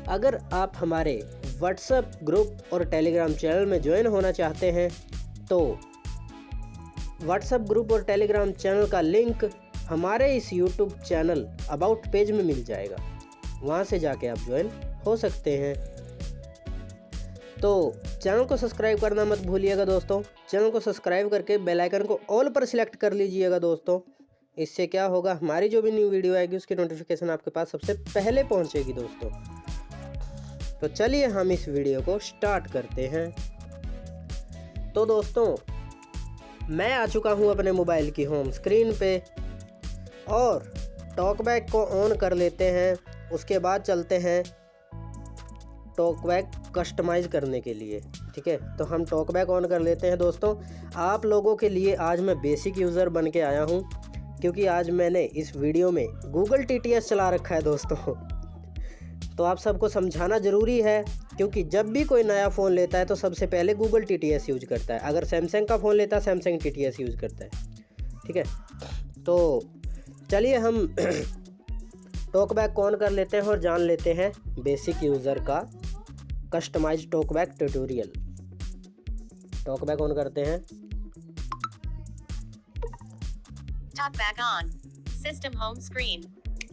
अगर आप हमारे व्हाट्सएप ग्रुप और टेलीग्राम चैनल में ज्वाइन होना चाहते हैं तो व्हाट्सएप ग्रुप और टेलीग्राम चैनल का लिंक हमारे इस यूट्यूब चैनल अबाउट पेज में मिल जाएगा, वहाँ से जाके आप ज्वाइन हो सकते हैं। तो चैनल को सब्सक्राइब करना मत भूलिएगा दोस्तों, चैनल को सब्सक्राइब करके बेल आइकन को ऑल पर सिलेक्ट कर लीजिएगा दोस्तों। इससे क्या होगा, हमारी जो भी न्यू वीडियो आएगी उसकी नोटिफिकेशन आपके पास सबसे पहले पहुंचेगी दोस्तों। तो चलिए हम इस वीडियो को स्टार्ट करते हैं। तो दोस्तों मैं आ चुका हूं अपने मोबाइल की होम स्क्रीन पे और टॉकबैक को ऑन कर लेते हैं। उसके बाद चलते हैं टॉकबैक कस्टमाइज़ करने के लिए। ठीक है, तो हम टॉकबैक ऑन कर लेते हैं दोस्तों। आप लोगों के लिए आज मैं बेसिक यूज़र बन के आया हूं, क्योंकि आज मैंने इस वीडियो में गूगल TTS चला रखा है दोस्तों। तो आप सबको समझाना ज़रूरी है, क्योंकि जब भी कोई नया फ़ोन लेता है तो सबसे पहले गूगल TTS यूज करता है। अगर सैमसंग का फ़ोन लेता है सैमसंग TTS यूज़ करता है। ठीक है, तो चलिए हम टॉकबैक ऑन कर लेते हैं और जान लेते हैं बेसिक यूज़र का customize TalkBack tutorial. TalkBack on करते हैं। Talkback on. System home screen.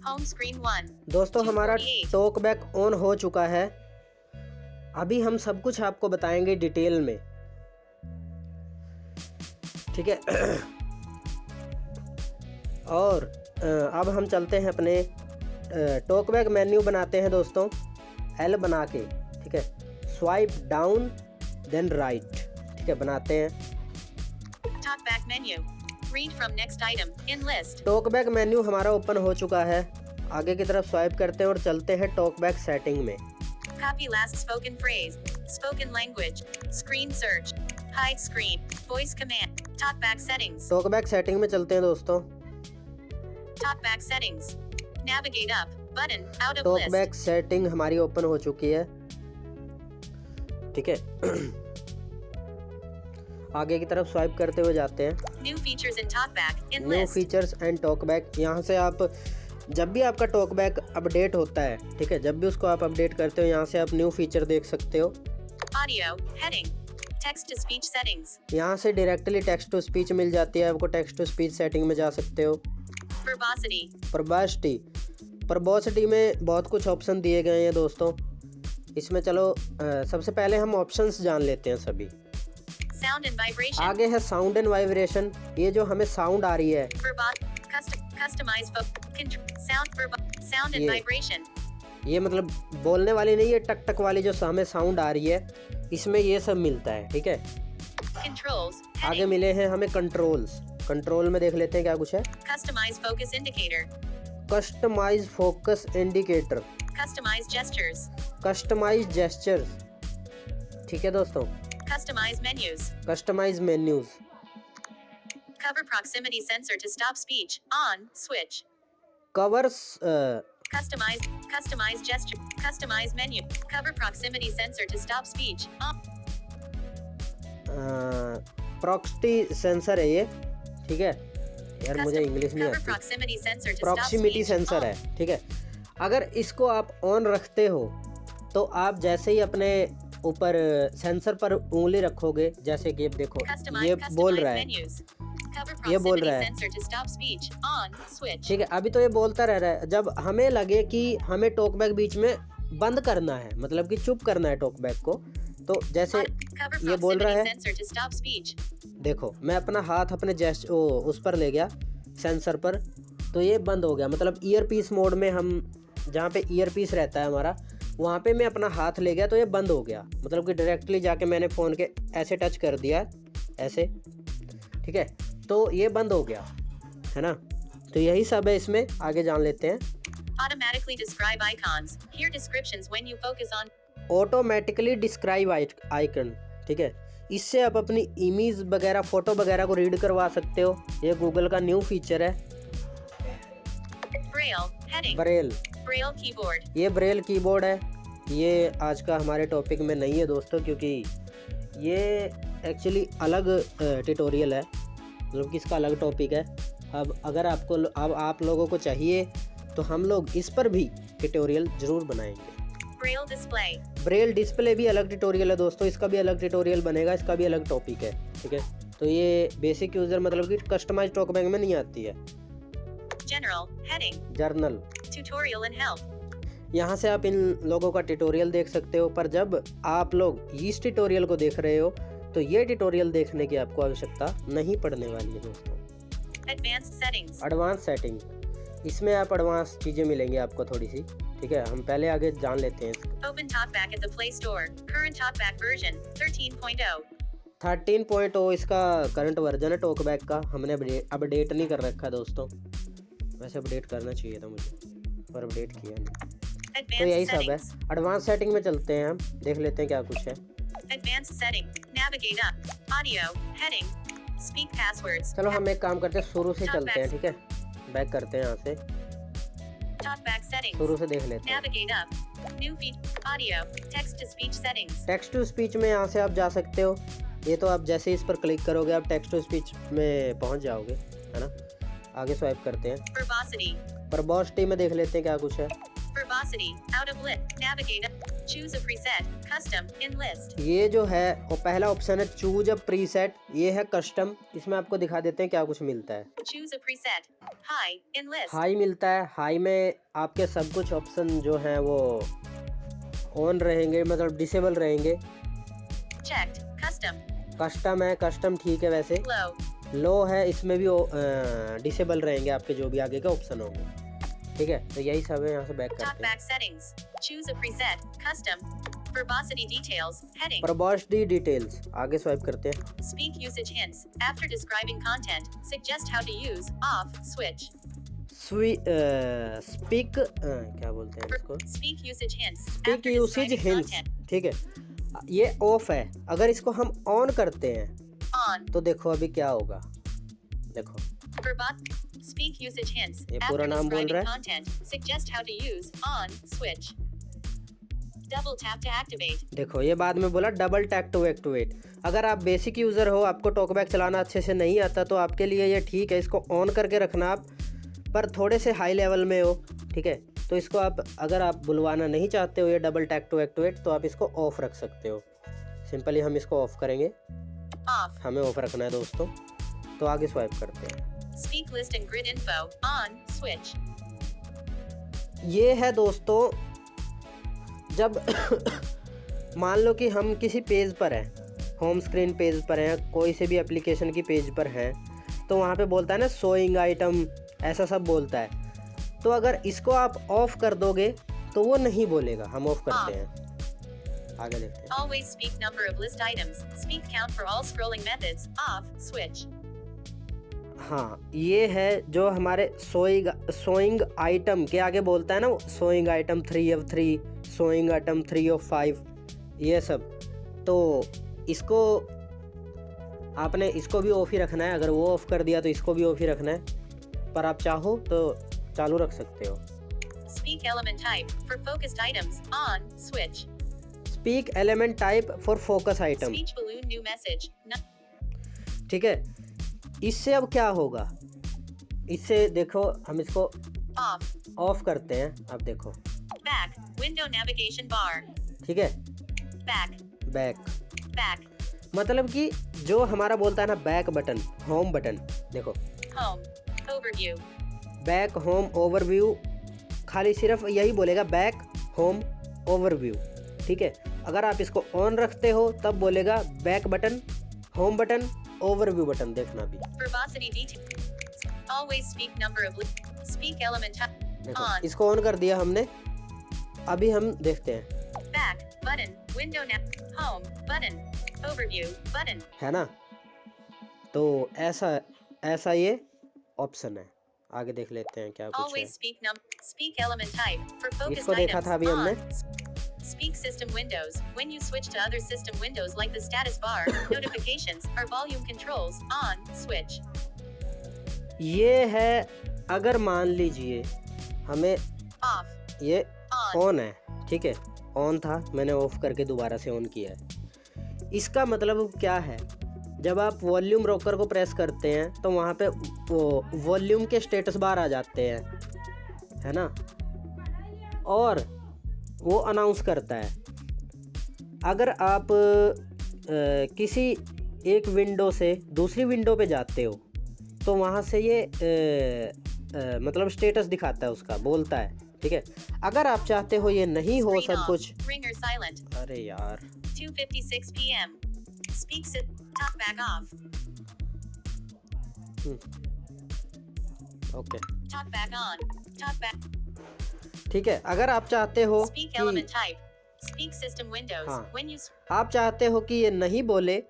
Home screen 1. दोस्तों हमारा 248. टॉकबैक ऑन हो चुका है। अभी हम सब कुछ आपको बताएंगे डिटेल में। ठीक है और अब हम चलते हैं अपने टॉकबैक मेन्यू बनाते हैं दोस्तों, L बना के। ठीक है, स्वाइप डाउन देन राइट। ठीक है, बनाते हैं। Talkback menu. Read from next item in list. Talkback menu हमारा ओपन हो चुका है। आगे की तरफ स्वाइप करते हैं और चलते हैं टॉकबैक सेटिंग में। Copy last spoken phrase. Spoken language. Screen search. Hide screen. Voice command. Talkback settings. Talkback setting में चलते हैं दोस्तों। Talkback settings. Navigate up. Button. Out of list. Talkback setting हमारी ओपन हो चुकी है। ठीक है आगे की तरफ स्वाइप करते हुए जाते हैं। New features in Talkback in new list. Features and talkback. यहाँ से आप जब भी आपका टॉकबैक अपडेट होता है, ठीक है, जब भी उसको आप अपडेट करते हो यहाँ से आप न्यू फीचर देख सकते हो। Audio. Heading. Text to speech settings. यहाँ से डायरेक्टली टेक्स्ट टू स्पीच मिल जाती है आपको। टेक्स्ट टू स्पीच सेटिंग में जा सकते हो। Verbosity. प्रबोसिटी में बहुत कुछ ऑप्शन दिए गए हैं दोस्तों। इसमें चलो सबसे पहले हम ऑप्शंस जान लेते हैं सभी। Sound and vibration. आगे है साउंड एंड वाइब्रेशन। ये जो हमें साउंड आ रही है, Customize sound and Yeah. vibration. ये मतलब बोलने वाली नहीं है, टक टक वाली जो हमें साउंड आ रही है, इसमें ये सब मिलता है। ठीक है, Controls. आगे Heading. मिले हैं हमें कंट्रोल्स। कंट्रोल में देख लेते हैं क्या कुछ है। Customize focus indicator. Customize focus indicator, Customize gestures. Customize gestures. ठीक है दोस्तों, Customize menus. Customize menus, Cover proximity sensor to stop speech. On. Switch. Covers Customize gesture. Customize menu. Cover proximity sensor to stop speech. On. Proximity sensor है ये। ठीक है यार, मुझे English नहीं Cover आती। proximity sensor to stop proximity speech. Sensor On. है। ठीक है, अगर इसको आप ऑन रखते हो तो आप जैसे ही अपने ऊपर सेंसर पर उंगली रखोगे, जैसे कि देखो ये बोल रहा है, menus. Cover ये बोल proximity रहा है। sensor to stop speech. On. Switch. ठीक है, अभी तो ये बोलता रह रहा है। जब हमें लगे कि हमें टॉकबैक बीच में बंद करना है, मतलब कि चुप करना है टॉकबैक को, तो जैसे Cover ये बोल रहा proximity है, sensor to stop speech. देखो मैं अपना हाथ अपने जेस्ट उस पर ले गया सेंसर पर, तो ये बंद हो गया। मतलब ईयर पीस मोड में हम जहाँ पे ईयर पीस रहता है हमारा, वहाँ पे मैं अपना हाथ ले गया तो ये बंद हो गया। मतलब कि डायरेक्टली जाके मैंने फ़ोन के ऐसे टच कर दिया, ऐसे। ठीक है, तो ये बंद हो गया है ना। तो यही सब है इसमें, आगे जान लेते हैं। Automatically describe icons. Here descriptions when you focus on. Automatically describe icon, ठीक है, इससे आप अपनी इमेज वगैरह फोटो वगैरह को रीड करवा सकते हो। ये गूगल का न्यू फीचर है। Braille. Heading. Braille, Braille keyboard. ये ब्रेल कीबोर्ड है। ये आज का हमारे टॉपिक में नहीं है दोस्तों, क्योंकि ये एक्चुअली अलग ट्यूटोरियल है, मतलब कि इसका अलग टॉपिक है। अब अगर आप लोगों को चाहिए तो हम लोग इस पर भी ट्यूटोरियल ज़रूर बनाएंगे। Braille display. ब्रेल डिस्प्ले भी अलग ट्यूटोरियल है दोस्तों, इसका भी अलग ट्यूटोरियल बनेगा, इसका भी अलग टॉपिक है, ठीक है। तो ये बेसिक यूज़र मतलब कि कस्टमाइज टॉकबैक में नहीं आती है। General. Heading. Journal, Tutorial and help. यहाँ से आप इन लोगों का ट्यूटोरियल देख सकते हो, पर जब आप लोग इस ट्यूटोरियल को देख रहे हो तो ये ट्यूटोरियल देखने की आपको आवश्यकता नहीं पड़ने वाली है दोस्तों। Advanced settings. एडवांस सेटिंग, इसमें आप एडवांस चीज़ें मिलेंगी आपको थोड़ी सी, ठीक है। हम पहले आगे जान लेते हैं। Open TalkBack at the Play Store. Current TalkBack version 13.0. 13.0 इसका करंट वर्जन है टॉकबैक का। हमने अपडेट नहीं कर रखा दोस्तों, वैसे अपडेट करना चाहिए था मुझे, पर अपडेट किया नहीं। तो यही Advanced सब है। settings. एडवांस सेटिंग में चलते हैं, हम देख लेते हैं क्या कुछ है। Advanced setting. Navigate up. Audio. Heading. Speak passwords. चलो हम एक काम करते हैं, शुरू से चलते हैं, ठीक है। बैक करते हैं यहाँ से, TalkBack settings. शुरू से देख लेते हैं। Navigate up. New feed. Audio. Text to speech settings. Text to speech में यहाँ से आप जा सकते हो। ये तो आप जैसे इस पर क्लिक करोगे आप टेक्स्ट टू स्पीच में पहुँच जाओगे, है ना। आगे स्वाइप करते हैं। Verbosity. वर्बोसिटी में देख लेते हैं क्या कुछ है। Verbosity. Out of lit. Navigate up. Choose a preset. Custom. In list. ये जो है वो पहला ऑप्शन है चूज अ प्रीसेट, ये है कस्टम। इसमें आपको दिखा देते हैं क्या कुछ मिलता है। Choose a preset. High. In list. High मिलता है, हाई में आपके सब कुछ ऑप्शन जो हैं वो ऑन रहेंगे, मतलब डिसेबल रहेंगे। Checked. Custom. कस्टम है, कस्टम ठीक है वैसे। Low. लो है, इसमें भी डिसेबल रहेंगे आपके जो भी आगे के ऑप्शन होंगे, ठीक है। तो यही सब है, यहाँ से बैक करते हैं। TalkBack settings. Choose a preset. Custom. Verbosity details. Heading. Verbosity details, आगे स्वाइप करते हैं। Speak usage hints. After describing content, suggest how to use. Off. Switch. Speak क्या बोलते हैं इसको, Speak usage hints. Speak After usage describing hints, content. ठीक है। ये ऑफ है, अगर इसको हम ऑन करते हैं On. तो देखो अभी क्या होगा, देखो Speak usage hints. ये After पूरा नाम बोल describing रहा है। content, suggest how to use. On. Switch. Double tap to activate. देखो ये बाद में बोला डबल टैप टू एक्टिवेट। अगर आप बेसिक यूज़र हो, आपको टॉकबैक चलाना अच्छे से नहीं आता, तो आपके लिए ये ठीक है, इसको ऑन करके रखना आप। पर थोड़े से हाई लेवल में हो, ठीक है, तो इसको आप अगर आप बुलवाना नहीं चाहते हो ये डबल टैप टू एक्टिवेट, तो आप इसको ऑफ रख सकते हो। सिंपली हम इसको ऑफ करेंगे, Off. हमें ऑफ रखना है दोस्तों। तो आगे स्वाइप करते हैं। Speak list and grid info. On. Switch. ये है दोस्तों, जब मान लो कि हम किसी पेज पर हैं, होम स्क्रीन पेज पर हैं, कोई से भी एप्लीकेशन की पेज पर हैं, तो वहाँ पे बोलता है ना शोइंग आइटम, ऐसा सब बोलता है। तो अगर इसको आप ऑफ कर दोगे तो वो नहीं बोलेगा, हम ऑफ करते हैं। आगे देखते हैं। Always speak number of list items. Speak count for all scrolling methods. Off. Switch. हाँ, ये है जो हमारे शोइंग आइटम के आगे बोलता है ना, showing item 3 of 3, showing item 3 of 5, ये सब। तो इसको आपने इसको भी ऑफ ही रखना है। अगर वो ऑफ कर दिया तो इसको भी ऑफ ही रखना है, पर आप चाहो तो चालू रख सकते हो। Speak element type for focused items. On. Switch. Speak element type for focus item, Speech balloon new message. ठीक है। इससे अब क्या होगा, इससे देखो हम इसको Off. ऑफ करते हैं। अब देखो, Back. Window navigation bar. ठीक है, Back. Back, Back. मतलब कि जो हमारा बोलता है ना बैक बटन, होम बटन, देखो Home. Overview. Back, home, overview, खाली सिर्फ यही बोलेगा बैक, होम, ओवरव्यू, ठीक है। अगर आप इसको ऑन रखते हो तब बोलेगा back button, home button, overview button, देखना भी। Verbosity detail. Always speak number of speak element type. देखो On. इसको ऑन कर दिया हमने, अभी हम देखते हैं, Back. Button. Window nav. Home. Button. Overview. Button. है ना। तो ऐसा ये ऑप्शन है। आगे देख लेते हैं क्या कुछ है। Always speak element type for focused इसको देखा items था अभी हमने। on. Speak system windows. When you switch to other system windows like the status bar, notifications, or volume controls, on, switch. ये है अगर मान लीजिए हमें Off, ये on, ऑन है, ठीक है, ऑन था, मैंने ऑफ करके दोबारा से ऑन किया है। इसका मतलब क्या है, जब आप वॉल्यूम रोकर को प्रेस करते हैं तो वहाँ पे वो वॉल्यूम के स्टेटस बार आ जाते हैं, है ना, और वो अनाउंस करता है। अगर आप किसी एक विंडो से दूसरी विंडो पे जाते हो तो वहाँ से ये मतलब स्टेटस दिखाता है, उसका बोलता है, ठीक है। अगर आप चाहते हो ये नहीं हो screen सब off, कुछ, ringer silent, अरे यार 2:56 p.m. Speak talk back off, okay, talk back on, talk back, ठीक है। अगर आप चाहते हो speak कि element type, speak system windows. हाँ। When you आप चाहते हो कि ये नहीं बोले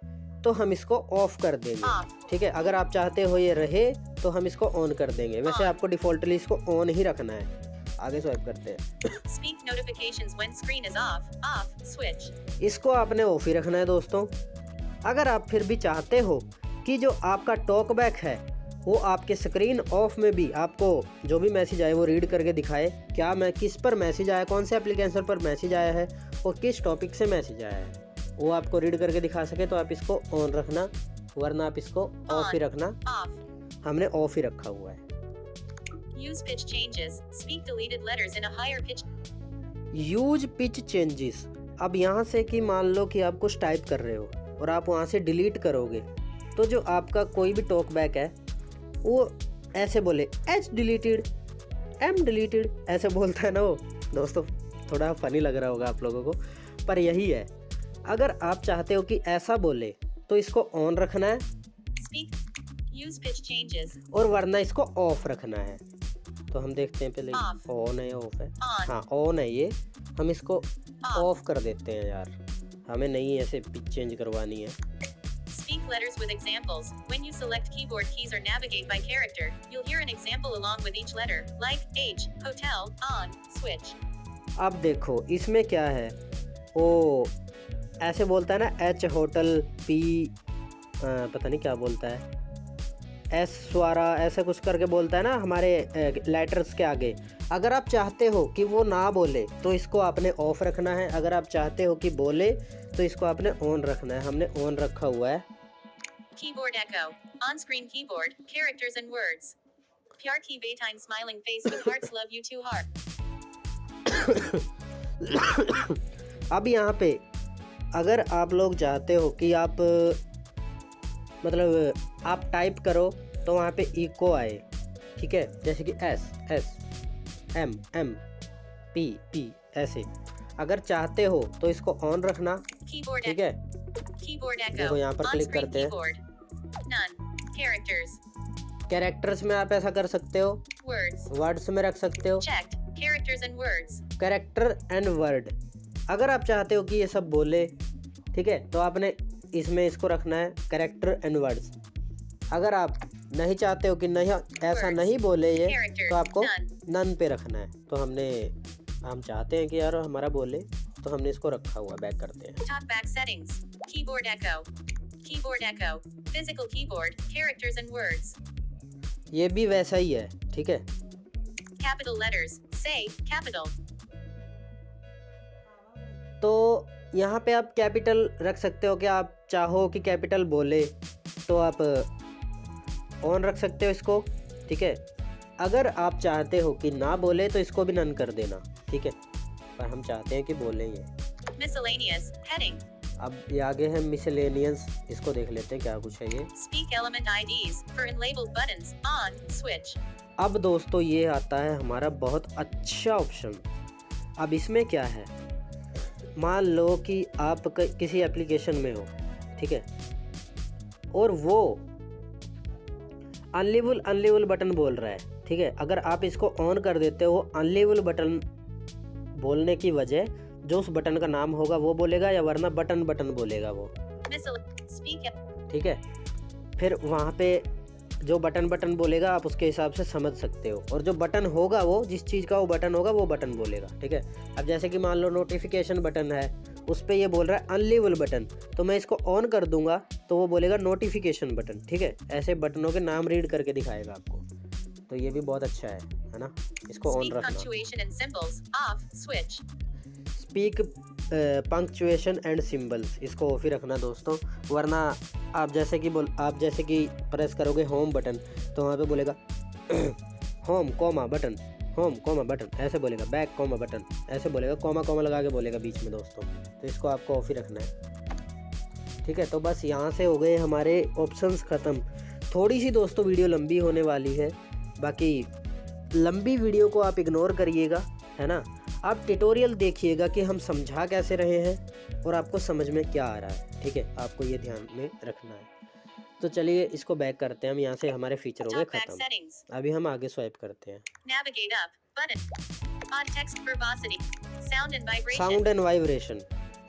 तो हम इसको ऑफ कर देंगे, off, ठीक है। अगर आप चाहते हो ये रहे तो हम इसको ऑन कर देंगे। वैसे आपको डिफॉल्टली इसको ऑन ही रखना है। आगे स्वाइप करते हैं। speak notifications when screen is off, switch. इसको आपने ऑफ ही रखना है दोस्तों। अगर आप फिर भी चाहते हो कि जो आपका टॉकबैक है वो आपके स्क्रीन ऑफ में भी आपको जो भी मैसेज आए वो रीड करके दिखाए, क्या मैं किस पर मैसेज आया, कौन से एप्लीकेशन पर मैसेज आया है और किस टॉपिक से मैसेज आया है, वो आपको रीड करके दिखा सके, तो आप इसको ऑन रखना, वरना आप इसको ऑफ ही रखना। Off. हमने ऑफ ही रखा हुआ है। Use pitch changes. Speak deleted letters in a higher pitch. Use pitch changes. अब यहाँ से कि मान लो कि आप कुछ टाइप कर रहे हो और आप वहाँ से डिलीट करोगे तो जो आपका कोई भी टॉक बैक है वो ऐसे बोले एच डिलीटेड, एम डिलीटेड, ऐसे बोलता है ना वो। दोस्तों थोड़ा फनी लग रहा होगा आप लोगों को, पर यही है। अगर आप चाहते हो कि ऐसा बोले तो इसको ऑन रखना है Speak. Use pitch changes. और वरना इसको ऑफ रखना है। तो हम देखते हैं पहले Off. ऑन है या ऑफ है। On. हाँ ऑन है ये, हम इसको Off. ऑफ कर देते हैं यार, हमें नहीं ऐसे पिच चेंज करवानी है। Speak letters with examples. When you select keyboard keys or navigate by character, you'll hear an example along with each letter, like H, hotel, on, switch. अब देखो इसमें क्या है, ओ ऐसे बोलता है ना, एच होटल, पी पता नहीं क्या बोलता है, एस स्वारा, ऐसे कुछ करके बोलता है ना हमारे लेटर्स के आगे। अगर आप चाहते हो कि वो ना बोले तो इसको आपने ऑफ रखना है, अगर आप चाहते हो कि बोले तो इसको आपने ऑन रखना है। हमने ऑन रखा हुआ है। Keyboard echo. On-screen keyboard, characters and words. Pyar ki betine smiling face with hearts love you too hard. अब यहाँ पे अगर आप लोग चाहते हो कि आप मतलब आप टाइप करो तो वहाँ पे इको आए, ठीक है, जैसे कि S S, M M, P P, ऐसे। अगर चाहते हो तो इसको ऑन रखना, Keyboard ठीक echo. है। Keyboard echo. देखो यहाँ पर क्लिक On-screen करते हैं। keyboard. None. Characters. कैरेक्टर्स में आप ऐसा कर सकते हो, Words. वर्ड्स में रख सकते हो, Checked. Characters and words. Character and word. अगर आप चाहते हो कि ये सब बोले, ठीक है, तो आपने इसमें इसको रखना है कैरेक्टर एंड वर्ड्स। अगर आप नहीं चाहते हो कि नहीं ऐसा Words. नहीं बोले ये, Character. तो आपको None. नन पे रखना है। तो हम चाहते हैं कि यार हमारा बोले, तो हमने इसको रखा हुआ, बैक करते हैं। Talkback settings. Keyboard echo. Keyboard echo. Physical keyboard. Characters and words. ये भी वैसा ही है, ठीक है। Capital letters. Say, capital. तो यहाँ पे आप कैपिटल रख सकते हो कि आप चाहो कि कैपिटल बोले तो आप ऑन रख सकते हो इसको, ठीक है। अगर आप चाहते हो कि ना बोले तो इसको भी नन कर देना, ठीक है, पर हम चाहते हैं कि बोले ये। Miscellaneous. Heading. अब ये आगे है मिसलेनियस, इसको देख लेते हैं क्या कुछ है ये। Speak element IDs for unlabeled buttons. On, switch. अब दोस्तों ये आता है हमारा बहुत अच्छा ऑप्शन। अब इसमें क्या है, मान लो कि आप किसी एप्लीकेशन में हो, ठीक है, और वो अनलेबल बटन बोल रहा है, ठीक है। अगर आप इसको ऑन कर देते हो, अनलेबल बटन बोलने की वजह जो उस बटन का नाम होगा वो बोलेगा, या वरना बटन बोलेगा वो, Speak. ठीक है। फिर वहाँ पे जो बटन बोलेगा आप उसके हिसाब से समझ सकते हो, और जो बटन होगा वो जिस चीज़ का वो बटन होगा वो बटन बोलेगा, ठीक है। अब जैसे कि मान लो नोटिफिकेशन बटन है, उस पर ये बोल रहा है अनलेबल बटन, तो मैं इसको ऑन कर दूंगा तो वो बोलेगा नोटिफिकेशन बटन, ठीक है। ऐसे बटनों के नाम रीड करके दिखाएगा आपको, तो ये भी बहुत अच्छा है ना, इसको ऑन Speak रखना। punctuation and symbols. Off. Switch. Speak punctuation and symbols, इसको ऑफ ही रखना दोस्तों, वरना आप जैसे कि प्रेस करोगे होम बटन तो वहाँ पे बोलेगा home comma button, home comma button ऐसे बोलेगा, बैक कॉमा बटन ऐसे बोलेगा, कॉमा लगा के बोलेगा बीच में दोस्तों, तो इसको आपको ऑफ ही रखना है, ठीक है। तो बस यहाँ से हो गए हमारे ऑप्शंस ख़त्म। थोड़ी सी दोस्तों वीडियो लंबी होने वाली है, बाकी लंबी वीडियो को आप इग्नोर करिएगा, है ना। आप ट्यूटोरियल देखिएगा कि हम समझा कैसे रहे हैं और आपको समझ में क्या आ रहा है, ठीक है, आपको ये ध्यान में रखना है। तो चलिए इसको बैक करते हैं हम, यहाँ से हमारे फीचर हो गए Talkback ख़त्म। settings. अभी हम आगे स्वाइप करते हैं। Navigate up. Button. Odd text verbosity. Sound and vibration. Sound and vibration,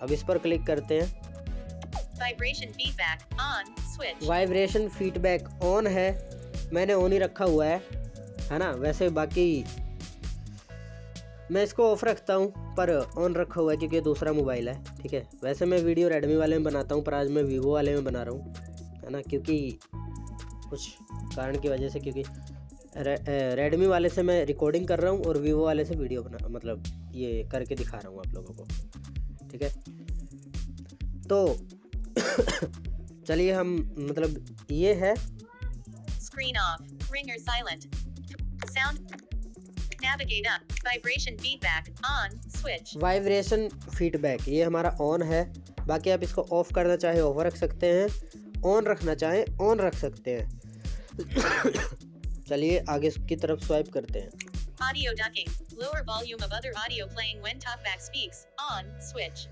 अब इस पर क्लिक करते हैं। Vibration feedback. On. Switch. Vibration feedback on है, मैंने ऑन ही रखा हुआ है ना। वैसे बाकी मैं इसको ऑफ रखता हूँ, पर ऑन रखा हुआ है क्योंकि दूसरा मोबाइल है, ठीक है। वैसे मैं वीडियो रेडमी वाले में बनाता हूँ, पर आज मैं वीवो वाले में बना रहा हूँ, है ना, क्योंकि कुछ कारण की वजह से, क्योंकि रेडमी वाले से मैं रिकॉर्डिंग कर रहा हूँ और वीवो वाले से वीडियो बना, मतलब ये करके दिखा रहा हूँ आप लोगों को, ठीक है। तो चलिए हम, मतलब ये है Screen off. Ringer silent. Sound. Navigate up. Vibration feedback. On. Switch. Vibration feedback, ये हमारा ऑन है। बाकी आप इसको ऑफ करना चाहे ऑफ रख सकते हैं, ऑन रखना चाहे ऑन रख सकते हैं। चलिए आगे की तरफ स्वाइप करते हैं। Audio ducking. Lower volume of other audio playing when talkback speaks. On. Switch.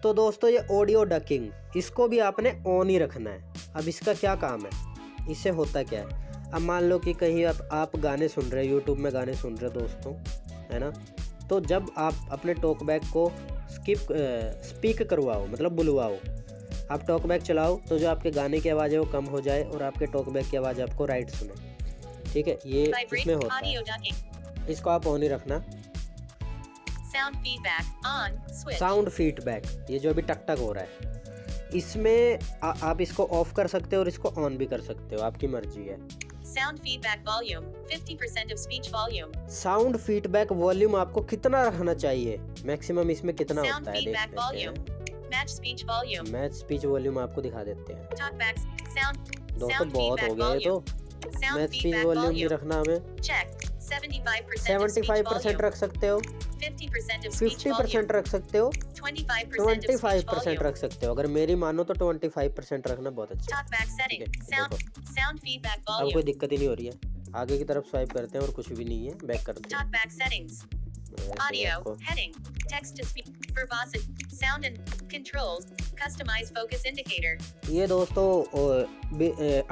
तो दोस्तों ये ऑडियो डकिंग, इसको भी आपने ऑन ही रखना है। अब इसका क्या काम है, इससे होता क्या है, अब मान लो कि कहीं आप गाने सुन रहे हैं, यूट्यूब में गाने सुन रहे दोस्तों, है ना, तो जब आप अपने टॉकबैक को स्पीक करवाओ, मतलब बुलवाओ, आप टॉकबैक चलाओ, तो जो आपके गाने की आवाज़ है वो कम हो जाए और आपके टॉकबैक की आवाज़ आपको राइट सुने, ठीक है, ये इसमें होता है। Audio ducking. इसको आप ऑन ही रखना। Sound feedback. On. Switch. Sound feedback, ये जो अभी टक टक हो रहा है, इसमें आप इसको ऑफ कर सकते हो और इसको ऑन भी कर सकते हो, आपकी मर्जी है। Sound feedback volume. 50% of speech volume. Sound feedback volume आपको कितना रखना चाहिए, मैक्सिमम इसमें कितना Sound होता है, देख feedback लेते volume. Match speech volume. हैं। मैच स्पीच वॉल्यूम आपको दिखा देते हैं Talkback. Sound. दोस्तों, Sound बहुत हो feedback गया ये तो। volume. Sound match speech feedback volume भी volume. रखना हमें। Check. 75% of speech 75% volume. रख सकते हो, 50% of speech 50% volume. रख सकते हो, 25% of speech 25% volume. रख सकते हो। अगर मेरी मानो तो 25% रखना बहुत अच्छा है। Talkback setting. ठीक है, Sound feedback अब कोई volume. दिक्कत ही नहीं हो रही है। आगे की तरफ स्वाइप करते हैं और कुछ भी नहीं है, बैक करते हैं। Talkback settings. ऐसे ही Audio. आपको Heading. Text to speak. Verbosity. Sound and controls. Customize focus indicator. ये दोस्तों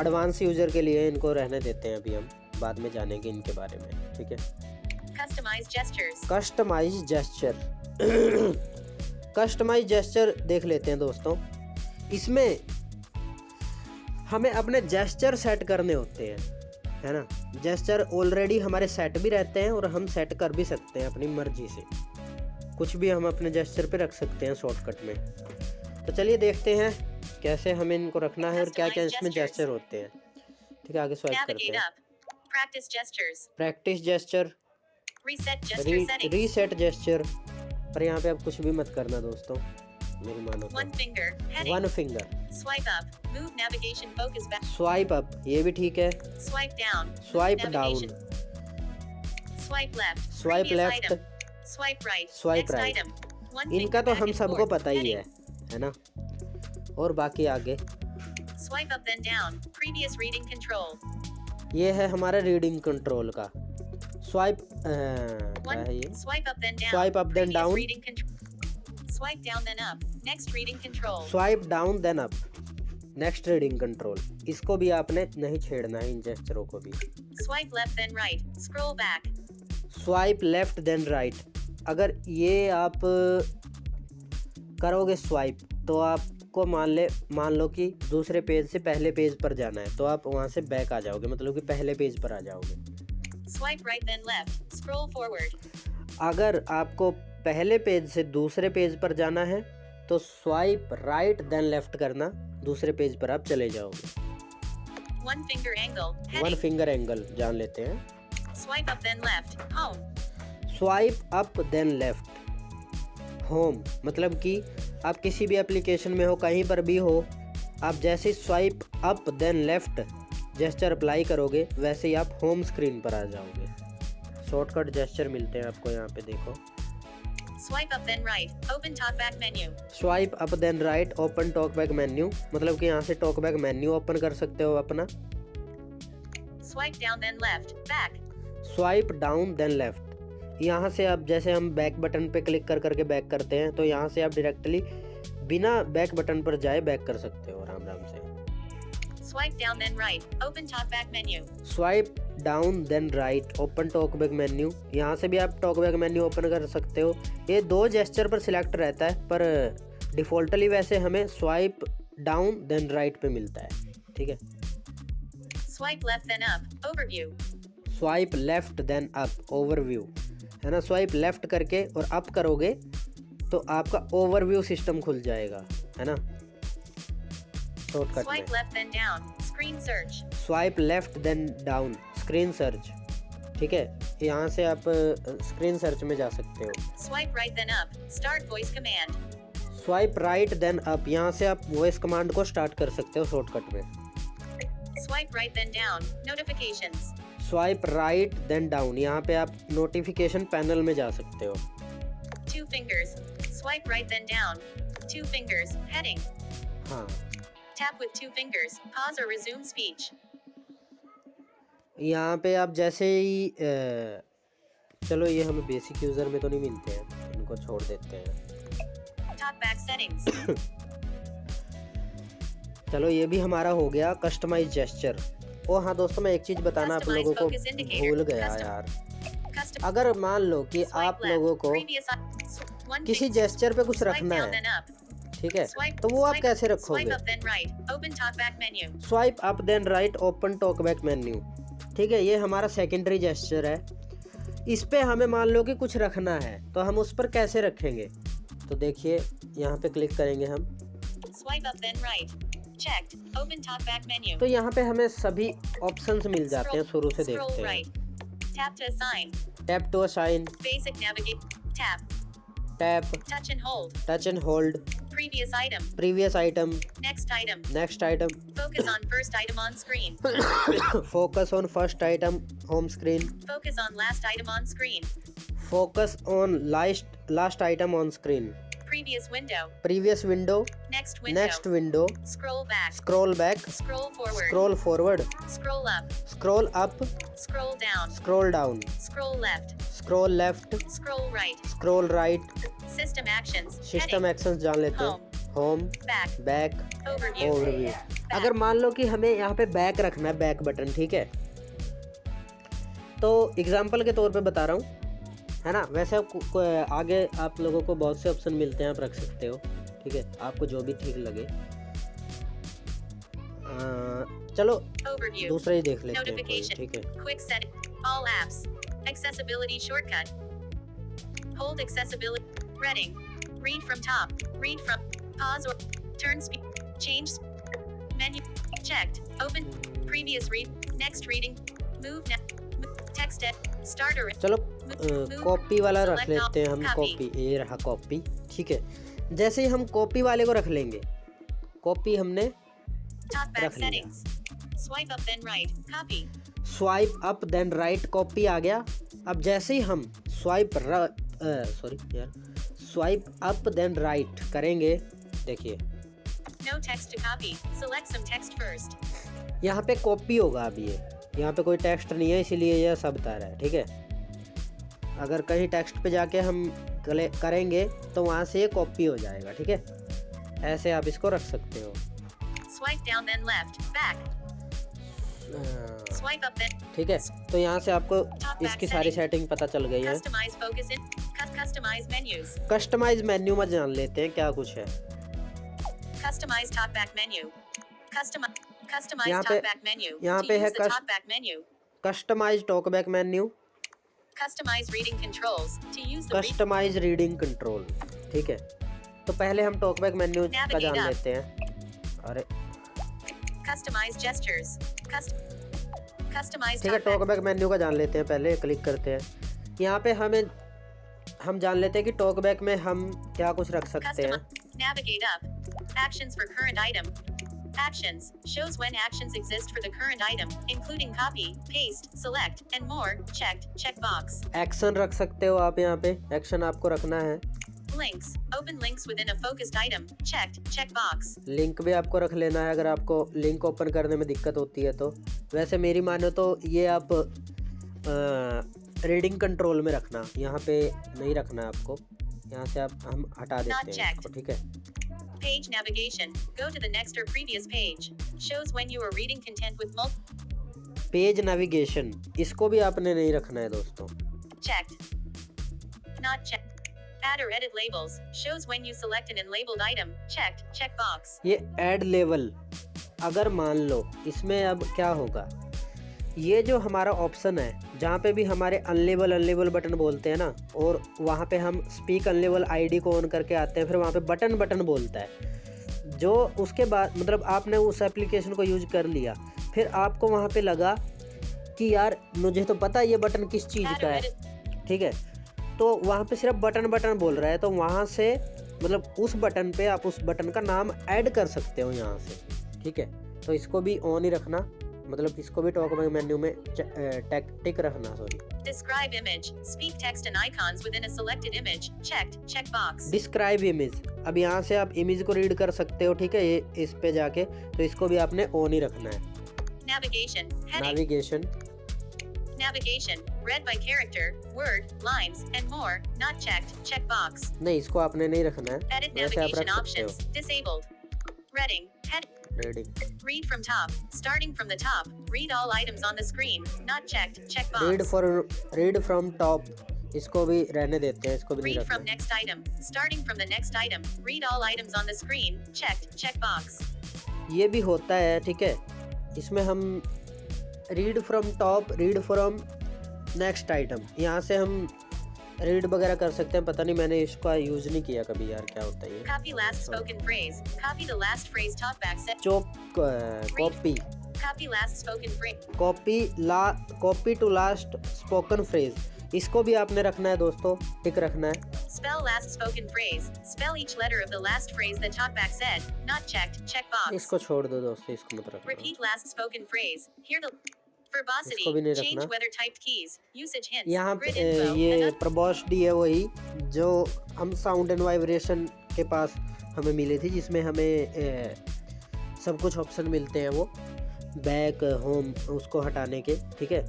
एडवांस यूजर के लिए इनको रहने देते हैं, अभी हम बाद में जानेंगे इनके बारे में, ठीक है। Customize gestures. Customize gesture, customize gesture देख लेते हैं दोस्तों। इसमें हमें अपने जेस्चर सेट करने होते हैं, है ना। जेस्चर ऑलरेडी हमारे सेट भी रहते हैं और हम सेट कर भी सकते हैं अपनी मर्जी से, कुछ भी हम अपने जेस्चर पे रख सकते हैं शॉर्टकट में। तो चलिए देखते हैं कैसे हमें इनको रखना है और क्या क्या इसमें जेस्चर होते हैं, ठीक है। आगे स्वाइप करते Navigate हैं। up. Practice gestures. Practice gesture, Reset gesture settings. Reset gesture, पर यहाँ पे आप कुछ भी मत करना दोस्तों, मेरी मानो तो। One finger. Heading. One finger, Swipe up. Move navigation focus back. Swipe up, ये भी ठीक है। Swipe down. Move swipe down, navigation. Swipe left. Swipe Previous left, item. Swipe right. Swipe Next right. item. One इनका finger तो back हम and सबको forth. पता ही Heading. है ना। और बाकी आगे Swipe up then down. Previous reading control. ये है हमारा रीडिंग कंट्रोल का। स्वाइप क्या One. है ये, Swipe up then down. Swipe up then Previous down. reading control. Swipe down then up. Next reading control. Swipe down then up, next reading control. इसको भी आपने नहीं छेड़ना है, इन जेस्चरों को भी। Swipe left then right. Scroll back. Swipe left then right, अगर ये आप करोगे स्वाइप तो आप आपको मान लो कि दूसरे पेज से पहले पेज पर जाना है, तो आप वहाँ से बैक आ जाओगे, मतलब कि पहले पेज पर आ जाओगे। Swipe right then left. Scroll forward. अगर आपको पहले पेज से दूसरे पेज पर जाना है तो स्वाइप राइट देन लेफ्ट करना, दूसरे पेज पर आप चले जाओगे। One finger angle. One Heading. Finger angle जान लेते हैं। Swipe up then left. Home. Swipe up then left, home, मतलब कि आप किसी भी एप्लीकेशन में हो, कहीं पर भी हो, आप जैसे swipe up then left gesture apply करोगे वैसे ही आप होम स्क्रीन पर आ जाओगे। शॉर्टकट जेस्चर मिलते हैं आपको यहाँ पे, देखो। Swipe up then right. Open talkback menu. Swipe up then right open TalkBack menu, मतलब कि यहाँ से टॉकबैक मेन्यू ओपन कर सकते हो अपना। Swipe down then left. Back. Swipe down then left, यहाँ से आप जैसे हम बैक बटन पे क्लिक कर करके बैक करते हैं, तो यहाँ से आप डायरेक्टली बिना बैक बटन पर जाए बैक कर सकते हो आराम आराम से। Swipe down then right. Open talkback menu. Swipe down then right open TalkBack menu, यहाँ से भी आप टॉकबैक मेन्यू ओपन कर सकते हो। ये दो जेस्चर पर सिलेक्ट रहता है, पर डिफ़ॉल्टली वैसे हमें स्वाइप डाउन देन राइट पे मिलता है, ठीक है। Swipe left then up. Overview. Swipe left then up overview, है ना। स्वाइप लेफ्ट करके और अप करोगे तो आपका ओवरव्यू सिस्टम खुल जाएगा, है ना। शॉर्टकट Swipe में left then down. Screen search. Swipe left then down screen search, ठीक है। यहाँ से आप स्क्रीन सर्च में जा सकते हो। Swipe right then up. Start voice command. Swipe right then up, यहाँ से आप वॉइस कमांड को स्टार्ट कर सकते हो शॉर्टकट में। Swipe right then down. Notifications. Swipe right then down, यहाँ पे आप नोटिफिकेशन पैनल में जा सकते हो। 2 fingers. Swipe right then down. 2 fingers. Heading. हाँ, Tap with 2 fingers. Pause or resume speech. यहाँ पे आप जैसे ही चलो ये हमें बेसिक यूज़र में तो नहीं मिलते हैं, इनको छोड़ देते हैं। Talkback settings. चलो ये भी हमारा हो गया कस्टमाइज जेस्चर। ओ हाँ दोस्तों, मैं एक चीज़ बताना आप लोगों को भूल गया यार। Custom. अगर मान लो कि Swipe आप left. लोगों को Previous. One किसी finger. जेस्चर पे कुछ Swipe रखना down है, then up. ठीक है, Swipe. तो वो आप swipe- कैसे Swipe रखोगे? up then right. Open talkback menu. Swipe up then right open TalkBack menu, ठीक है। ये हमारा सेकेंडरी जेस्चर है। इस पे हमें मान लो कि कुछ रखना है, तो हम उस पर कैसे रखेंगे? तो देखिए यहाँ पे क्लिक करेंगे हम, Swipe up then right. Checked. Open talkback menu. तो यहाँ पे हमें सभी ऑप्शंस मिल जाते हैं, शुरू से Scroll देखते हैं। right. Tap to assign. Tap to assign, Basic navigate. Tap. Tap, Touch and hold. Touch and hold, Previous item. Previous item, Next item. Next item, Focus on first item on screen. Focus on first item home screen, Focus on last item on screen. Focus on last item on screen, Previous window. Previous window, Next window. Next window, Scroll back. Scroll back, Scroll forward. Scroll forward, Scroll up. Scroll up, Scroll down. Scroll down, Scroll left. Scroll left, Scroll right. Scroll right. System actions. System Heading. Actions जान लेते हैं। Home. Home, Back. Back, Overview. Overview. अगर मान लो कि हमें यहाँ पे back रखना है, बैक बटन, ठीक है, तो एग्जांपल के तौर पे बता रहा हूँ, है ना। वैसे आगे आप लोगों को बहुत से ऑप्शन मिलते हैं, आप रख सकते हो, ठीक है, आपको जो भी ठीक लगे। चलो Overview. दूसरा ही देख लेते हैं कोई, Notification. ठीक है। Quick setting. All apps. Accessibility shortcut. Hold accessibility. Reading. Read from top. Read from. Pause or. Turn speed. Change. Menu. Checked. Open. Previous read. Next reading. Move now. Text it. Starter. चलो Move. Copy वाला रख Select लेते हैं हम, all. Copy. Copy, ये रहा copy, ठीक है। जैसे ही हम कॉपी वाले को रख लेंगे, कॉपी हमने Talkback रख लिया। settings. Swipe up then right. Copy. Swipe up then right, copy आ गया। अब जैसे ही हम स्वाइप अप देन राइट करेंगे, देखिए No text to copy. Select some text first. यहाँ पे कॉपी होगा। अब ये यहाँ पे कोई टेक्स्ट नहीं है, इसीलिए यह सब बता रहा है, ठीक है। अगर कहीं टेक्स्ट पे जाके हम करेंगे तो वहाँ से ये कॉपी हो जाएगा, ठीक है। ऐसे आप इसको रख सकते हो। Swipe down then left. Back. Swipe up then. ठीक है, तो यहाँ से आपको इसकी सारी सेटिंग पता चल गई है। Customize focus in. Customize menus. Customize menu में जान लेते हैं क्या कुछ है। Customize talkback menu. Customize यहाँ पे talkback menu. यहाँ To पे है use the talkback menu. Customize TalkBack menu, Customize reading controls. To use the customize reading control. ठीक है, तो पहले हम टॉकबैक मेन्यू का Navigate जान up. लेते हैं। अरे Customize gestures. Customize ठीक है, talkback. टॉकबैक मेन्यू का जान लेते हैं। पहले क्लिक करते हैं, यहाँ पे हम जान लेते हैं कि टॉकबैक में हम क्या कुछ रख सकते हैं। Navigate up. Actions for current item. Actions shows when actions exist for the current item, including copy, paste, select, and more. Checked. Checkbox. Action रख सकते हो आप, यहाँ पे एक्शन आपको रखना है। Links. Open links within a focused item. Checked. Checkbox. Link भी आपको रख लेना है अगर आपको लिंक ओपन करने में दिक्कत होती है तो। वैसे मेरी मानो तो ये आप रीडिंग कंट्रोल में रखना, यहाँ पे नहीं रखना है आपको। यहाँ से हम हटा देते हैं इसको। ठीक है, Page navigation. Go to the next or previous page. Shows when you are reading content with page navigation, इसको भी आपने नहीं रखना है दोस्तों। checked. Not checked. Add or edit labels. Shows when you select an unlabeled item. Checked. Checkbox. ये add level, अगर मान लो इसमें अब क्या होगा, ये जो हमारा ऑप्शन है जहाँ पे भी हमारे अनलेबल बटन बोलते हैं ना, और वहाँ पे हम स्पीक अनलेबल आईडी को ऑन करके आते हैं, फिर वहाँ पे बटन बोलता है। जो उसके बाद मतलब आपने उस एप्लीकेशन को यूज कर लिया, फिर आपको वहाँ पे लगा कि यार मुझे तो पता है ये बटन किस चीज़ Add का or है। edit. ठीक है, तो वहाँ पे सिर्फ बटन बोल रहा है, तो वहाँ से मतलब उस बटन पे आप उस बटन का नाम ऐड कर सकते हो यहाँ से। ठीक है, तो इसको भी ऑन ही रखना, मतलब इसको भी टॉकबैक मेन्यू में टिक रखना। Sorry, Describe image. Speak text and icons within a selected image. Checked. Checkbox. Describe image, अब यहाँ से आप इमेज को रीड कर सकते हो। ठीक है, ये इस पे जाके, तो इसको भी आपने ऑन ही रखना है। Navigation. Heading. Navigation, Navigation. Read by character, word, lines, and more. Not checked. Checkbox. नहीं इसको आपने नहीं रखना है, Edit वैसे आप navigation रख सकते options. Disabled. Reading. Head. हो। Reading, Read from top. Starting from the top. Read all items on the screen. Not checked. Checkbox. Read from top, इसको भी रहने देते हैं, इसको भी नहीं Read from रखना। next item. Starting from the next item. Read all items on the screen. Checked. Checkbox. ये भी होता है। ठीक है, इसमें हम read from top, read from next item, यहाँ से हम रीड वगैरह कर सकते हैं। पता नहीं, मैंने इसका यूज नहीं किया कभी यार, क्या होता है ये। Copy last spoken phrase. Copy the last phrase talkback set. Copy Copy last spoken phrase. Copy to last spoken phrase, इसको भी आपने रखना है दोस्तों, टिक रखना है। Spell last spoken phrase. Spell each letter of the last phrase that talkback said. Not checked. Checkbox. इसको छोड़ दो दोस्तों, इसको मत रखना। Repeat last spoken phrase. Hear the verbosity. इसको भी नहीं Change रखना। weather typed keys. Usage hints. यहाँ Grid पे info. ये and प्रबॉस्डी है वही जो हम साउंड एंड वाइब्रेशन के पास हमें मिली थी, जिसमें हमें सब कुछ ऑप्शन मिलते हैं, वो बैक होम उसको हटाने के। ठीक है,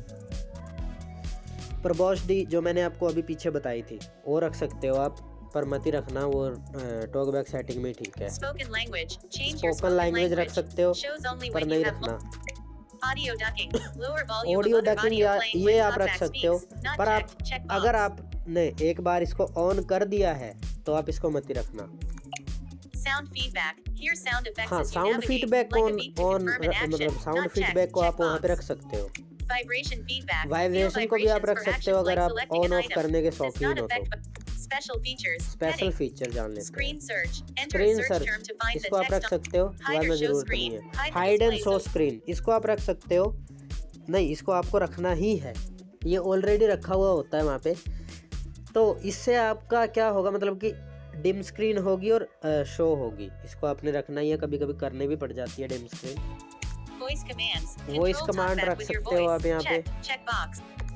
प्रबॉस्डी जो मैंने आपको अभी पीछे बताई थी वो रख सकते हो आप, पर मत ही रखना, वो टॉकबैक सेटिंग में ठीक है। Spoken language. Change your spoken language रख सकते हो, Shows only पर when नहीं you have रखना। audio ducking. Lower volume audio of other ducking audio playing ये when आप रख talkback सकते हो, speaks. Not पर आप checked. Checkbox. अगर आपने एक बार इसको ऑन कर दिया है तो आप इसको मत ही रखना। Sound feedback. Hear sound effects हाँ, as you sound navigate, feedback like a on beat to confirm an action. मतलब साउंड Not फीडबैक checked. को आप वहाँ पे Checkbox. रख सकते हो। Vibration feedback. वाइब्रेशन Feel को भी आप vibrations रख for सकते हो actions अगर like आप selecting on an of item. करने के Does शौकीन not हो तो। affect special features. Special Heading. Feature जान लेते हैं। Screen search. Enter a screen search search, term to find the इसको आप रख text on. सकते हो, Hide or वरना show जरूरत screen. नहीं है। Hide the hide and display show so- screen, इसको आप रख सकते हो। नहीं, इसको आपको रखना ही है, ये ऑलरेडी रखा हुआ होता है वहाँ पे। तो इससे आपका क्या होगा, मतलब कि डिम स्क्रीन होगी और शो होगी, इसको आपने रखना ही है। कभी कभी करने भी पड़ जाती है dim screen. Voice commands. Voice Control command talkback रख with your सकते हो voice. आप यहाँ पे। Check. Checkbox.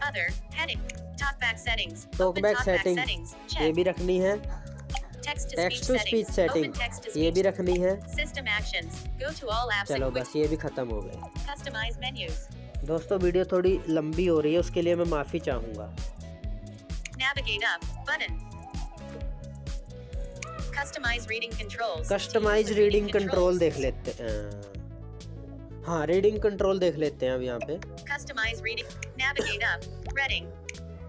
Other. Heading. Talkback settings. Open TalkBack talkback setting settings. ये Check. भी रखनी है। Text to text speech to settings. Speech setting Open text to ये भी speech. रखनी है। System actions. Go to all apps चलो and quick बस ये भी ख़त्म हो गए। customize menus. दोस्तों वीडियो थोड़ी लंबी हो रही है, उसके लिए मैं माफ़ी चाहूँगा। Navigate up button. Customize reading controls. To customize use the reading control controls. देख लेते हैं। हाँ, रीडिंग कंट्रोल देख लेते हैं अब यहाँ पे। Customize reading. Navigate up. Reading.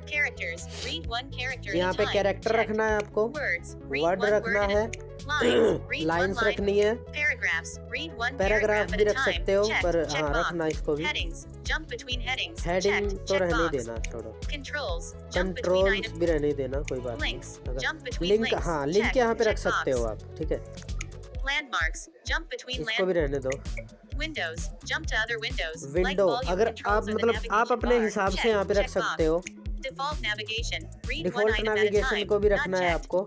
Characters. Read one character यहाँ at पे a time. Character Checked. रखना है आपको, Words. Read वर्ड one रखना word है, at lines. Read one lines line. रखनी है, Paragraphs. Read one paragraph paragraph भी at a रख time. सकते हो, Checked. पर Check हाँ box. रखना इसको भी। Headings. Jump between headings. Heading Checked. तो Check रहने ही box. देना, छोड़ो। Controls. Jump between controls items. भी रहने ही देना, कोई बात Links. नहीं। Jump अगर between लिंक, links. हाँ लिंक Check. यहाँ पे रख Check सकते हो box. आप, ठीक है, Landmarks. Jump between इसको भी रहने दो। windows. Jump to other windows. Like window, volume अगर controls आप or the मतलब आप navigation अपने bar. हिसाब से Check. यहाँ पे रख Check box. सकते हो। Default navigation. Read one default item at a navigation time. को भी Not रखना है checked. आपको।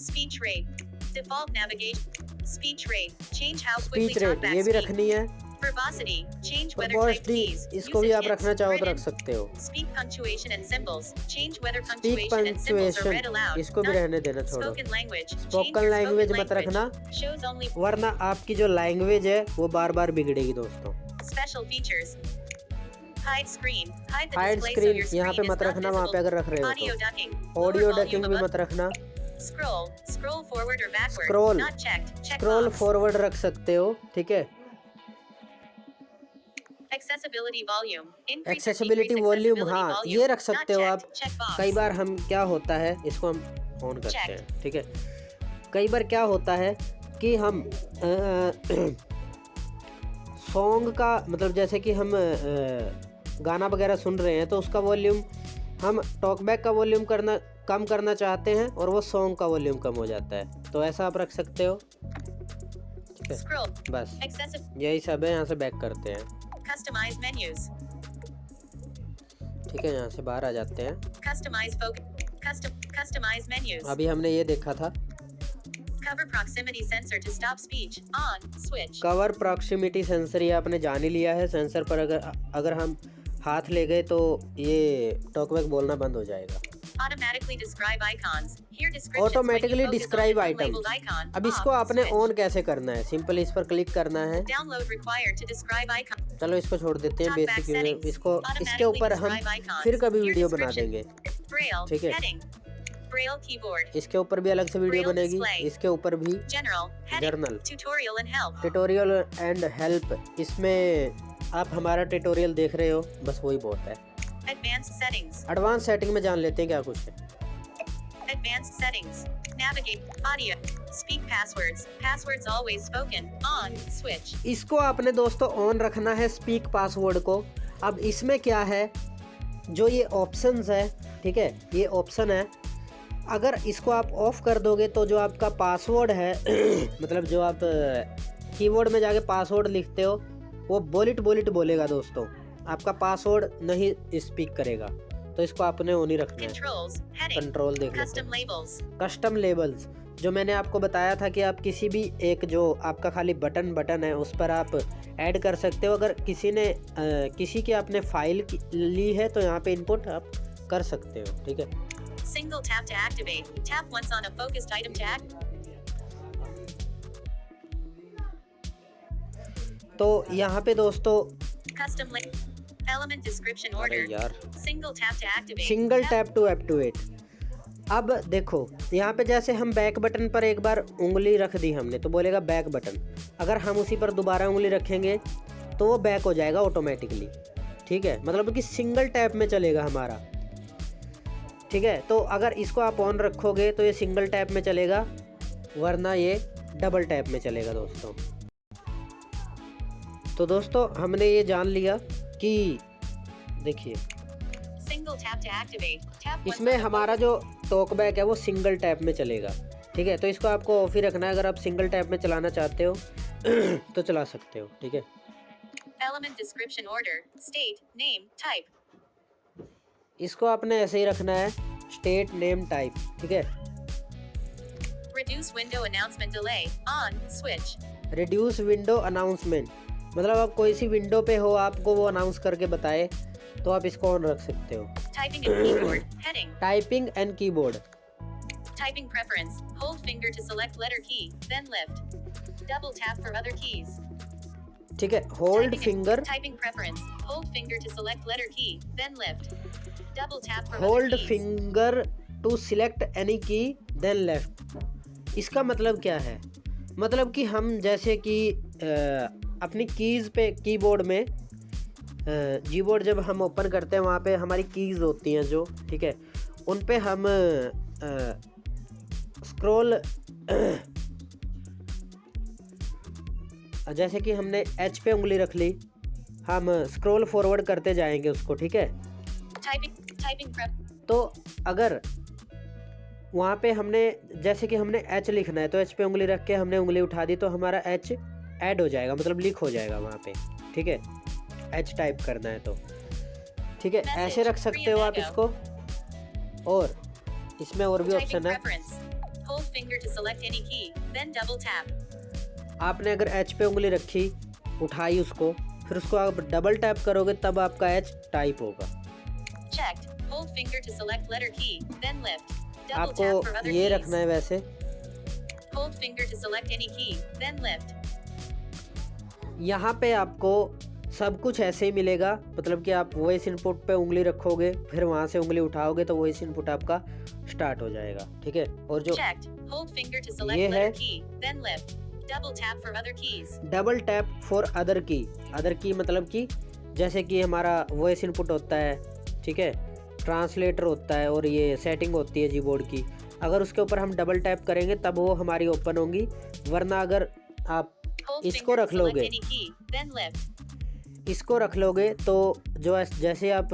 Speech rate. Default navigation. Speech rate. Change how quickly speech rate ये भी talkbacks speak. रखनी है। Verbosity. Change whether type वर्बोसिटी keys. इसको भी Usage आप hints. रखना चाहो तो Written. रख सकते हो। Speak punctuation and symbols. Change whether speak punctuation and symbols are read punctuation aloud. इसको भी Not रहने देना, छोड़ो। spoken language. Change spoken your language spoken मत रखना, language. Shows only वरना आपकी जो लैंग्वेज है वो बार बार बिगड़ेगी दोस्तों। special features. Hide screen. Hide the hide display so screen your यहाँ screen पे is मत not रखना, वहाँ पे visible. अगर रख रहे हो Audio तो। ducking. Audio Lower ducking volume भी above. मत रखना। Scroll. Scroll forward or backward. Scroll. Not checked. Check scroll box. Forward रख सकते हो, ठीक है। Accessibility volume. Increase or accessibility decrease volume, accessibility हाँ volume. ये रख Not सकते हो आप। checked. Check box. कई बार हम क्या होता है, इसको हम ऑन करते Checked. हैं, ठीक है। कई बार क्या होता है कि हम सॉन्ग का मतलब जैसे कि हम गाना वगैरह सुन रहे हैं तो उसका वॉल्यूम हम टॉकबैक का वॉल्यूम कम करना चाहते हैं और वो सॉन्ग का वॉल्यूम कम हो जाता है, तो ऐसा आप रख सकते हो, ठीक है। Scroll. बस Accessible. यही सब है, यहाँ से बैक करते हैं, Customize menus. ठीक है। यहाँ से बाहर आ जाते हैं। Customize focus. Customize menus. अभी हमने ये देखा था Cover proximity sensor to stop speech. On. Switch. Cover proximity sensor, ये आपने जान ही लिया है। सेंसर पर अगर हम हाथ ले गए तो ये टॉकबैक बोलना बंद हो जाएगा। Automatically describe icons. Here descriptions automatically when you focus on describe an item. unlabeled icon. अब इसको Off. आपने Switch. ऑन कैसे करना है, सिंपल इस पर क्लिक करना है। Download required to describe icon. चलो इसको छोड़ देते हैं, Talkback बेसिक settings. इसको इसके Automatically ऊपर हम describe icons. फिर कभी Here वीडियो बना description. देंगे, Braille. ठीक है। Heading. Braille keyboard. इसके ऊपर भी अलग से वीडियो Braille बनेगी, display. इसके ऊपर भी। General. Heading. Journal, Tutorial and help. Tutorial and help, इसमें आप हमारा ट्यूटोरियल देख रहे हो, बस वही बहुत है। Advanced settings. एडवांस सेटिंग में जान लेते हैं क्या कुछ है। Advanced settings. Navigate. Audio. Speak passwords. Passwords always spoken. On. Switch. इसको आपने दोस्तों ऑन रखना है, स्पीक पासवर्ड को। अब इसमें क्या है, जो ये ऑप्शंस है, ठीक है, ये ऑप्शन है। अगर इसको आप ऑफ कर दोगे तो जो आपका पासवर्ड है मतलब जो आप कीबोर्ड में जाके पासवर्ड लिखते हो वो बुलेट बोलेगा दोस्तों, आपका पासवर्ड नहीं स्पीक करेगा, तो इसको आपने ऑन ही रखना है। Controls. Heading. कंट्रोल देख लेते Custom labels. हैं। कस्टम लेबल्स, जो मैंने आपको बताया था कि आप किसी भी एक जो आपका खाली बटन है उस पर आप ऐड कर सकते हो। अगर किसी की आपने फाइल ली है तो यहाँ पे इनपुट आप कर सकते हो, ठीक है। Single tap to activate. Tap once on a focused item to act. तो यहाँ पे दोस्तों Custom link. Element description अरे order. यार, Single tap to activate. Single Tap- tap to activate. अब देखो यहाँ पे जैसे हम बैक बटन पर एक बार उंगली रख दी हमने तो बोलेगा बैक बटन, अगर हम उसी पर दोबारा उंगली रखेंगे तो वो बैक हो जाएगा ऑटोमेटिकली, ठीक है। मतलब कि सिंगल टैप में चलेगा हमारा, ठीक है। तो अगर इसको आप ऑन रखोगे तो ये सिंगल टैप में चलेगा, वरना ये डबल टैप में चलेगा दोस्तों। तो दोस्तों हमने ये जान लिया कि देखिए Single tap to activate. Tap once इसमें on a हमारा जो टॉकबैक है वो सिंगल टैप में चलेगा, ठीक है। तो इसको आपको ऑफ ही रखना है। अगर आप सिंगल टैप में चलाना चाहते हो तो चला सकते हो, ठीक है। Element description order. State. Name. Type. इसको आपने ऐसे ही रखना है, स्टेट नेम टाइप, ठीक है। Reduce window announcement delay. On. Switch. Reduce window announcement, मतलब आप कोई सी विंडो पे हो, आपको वो अनाउंस करके बताए तो आप इसको ऑन रख सकते हो। Typing and keyboard. Heading. Typing and keyboard, Typing preference. Hold finger to select letter key, then lift. Double tap for other keys. ठीक है। Hold Typing- finger, Typing preference. Hold finger to select letter key, then lift. Double tap for hold other keys. Finger to select any key then left. इसका मतलब क्या है, मतलब कि हम जैसे कि अपनी कीज़ पे कीबोर्ड में कीबोर्ड जब हम ओपन करते हैं वहाँ पे हमारी कीज़ होती हैं जो, ठीक है, उन पे हम स्क्रॉल जैसे कि हमने एच पे उंगली रख ली, हम स्क्रॉल फॉरवर्ड करते जाएंगे उसको, ठीक है। तो अगर वहाँ पे हमने जैसे कि हमने एच लिखना है तो एच पे उंगली रख के हमने उंगली उठा दी तो हमारा एच ऐड हो जाएगा, मतलब लिख हो जाएगा वहाँ पे, ठीक है, एच टाइप करना है तो, ठीक है। ऐसे रख सकते हो आप इसको। और इसमें और भी ऑप्शन है। आपने अगर एच पे उंगली रखी, उठाई उसको, फिर उसको आप डबल टैप करोगे तब आपका एच टाइप होगा। आपको ये रखना है वैसे। यहाँ पे आपको सब कुछ ऐसे ही मिलेगा, मतलब कि आप वॉइस इनपुट पे उंगली रखोगे, फिर वहाँ से उंगली उठाओगे तो वॉइस इनपुट आपका स्टार्ट हो जाएगा, ठीक है। और जो ये है डबल टैप फॉर अदर की, अदर की मतलब कि जैसे कि हमारा वॉइस इनपुट होता है, ठीक है, ट्रांसलेटर होता है और ये सेटिंग होती है कीबोर्ड की, अगर उसके ऊपर हम डबल टैप करेंगे तब वो हमारी ओपन होंगी, वरना अगर आप इसको रख लोगे, इसको रख लोगे तो जो जैसे आप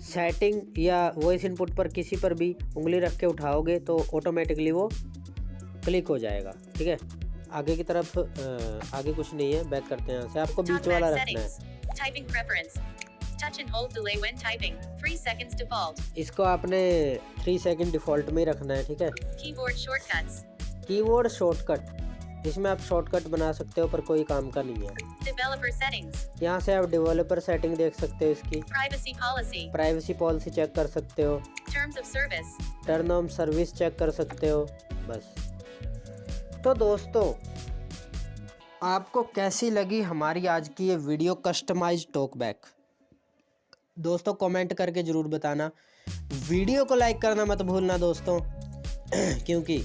सेटिंग या वॉइस इनपुट पर किसी पर भी उंगली रख के उठाओगे तो ऑटोमेटिकली वो क्लिक हो जाएगा, ठीक है। आगे की तरफ आगे कुछ नहीं है, बैक करते हैं यहाँ से। आपको बीच वाला रखना है। इसको आपने 3 सेकंड डिफॉल्ट में रखना है, ठीक है। कीबोर्ड शॉर्टकट, इसमें आप शॉर्टकट बना सकते हो पर कोई काम का नहीं है। यहाँ से आप डेवलपर सेटिंग देख सकते हो, इसकी प्राइवेसी पॉलिसी चेक कर सकते हो, टर्न ऑन सर्विस चेक कर सकते हो, बस। तो दोस्तों, आपको कैसी लगी हमारी आज की ये वीडियो कस्टमाइज टॉकबैक? दोस्तों कमेंट करके ज़रूर बताना। वीडियो को लाइक करना मत भूलना दोस्तों, क्योंकि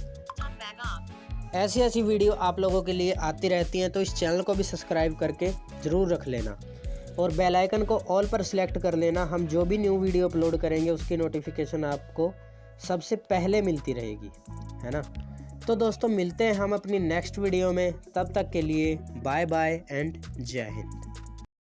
ऐसी ऐसी वीडियो आप लोगों के लिए आती रहती हैं। तो इस चैनल को भी सब्सक्राइब करके ज़रूर रख लेना और बेल आइकन को ऑल पर सिलेक्ट कर लेना। हम जो भी न्यू वीडियो अपलोड करेंगे उसकी नोटिफिकेशन आपको सबसे पहले मिलती रहेगी, है ना। तो दोस्तों मिलते हैं हम अपनी नेक्स्ट वीडियो में, तब तक के लिए बाय बाय एंड जय हिंद।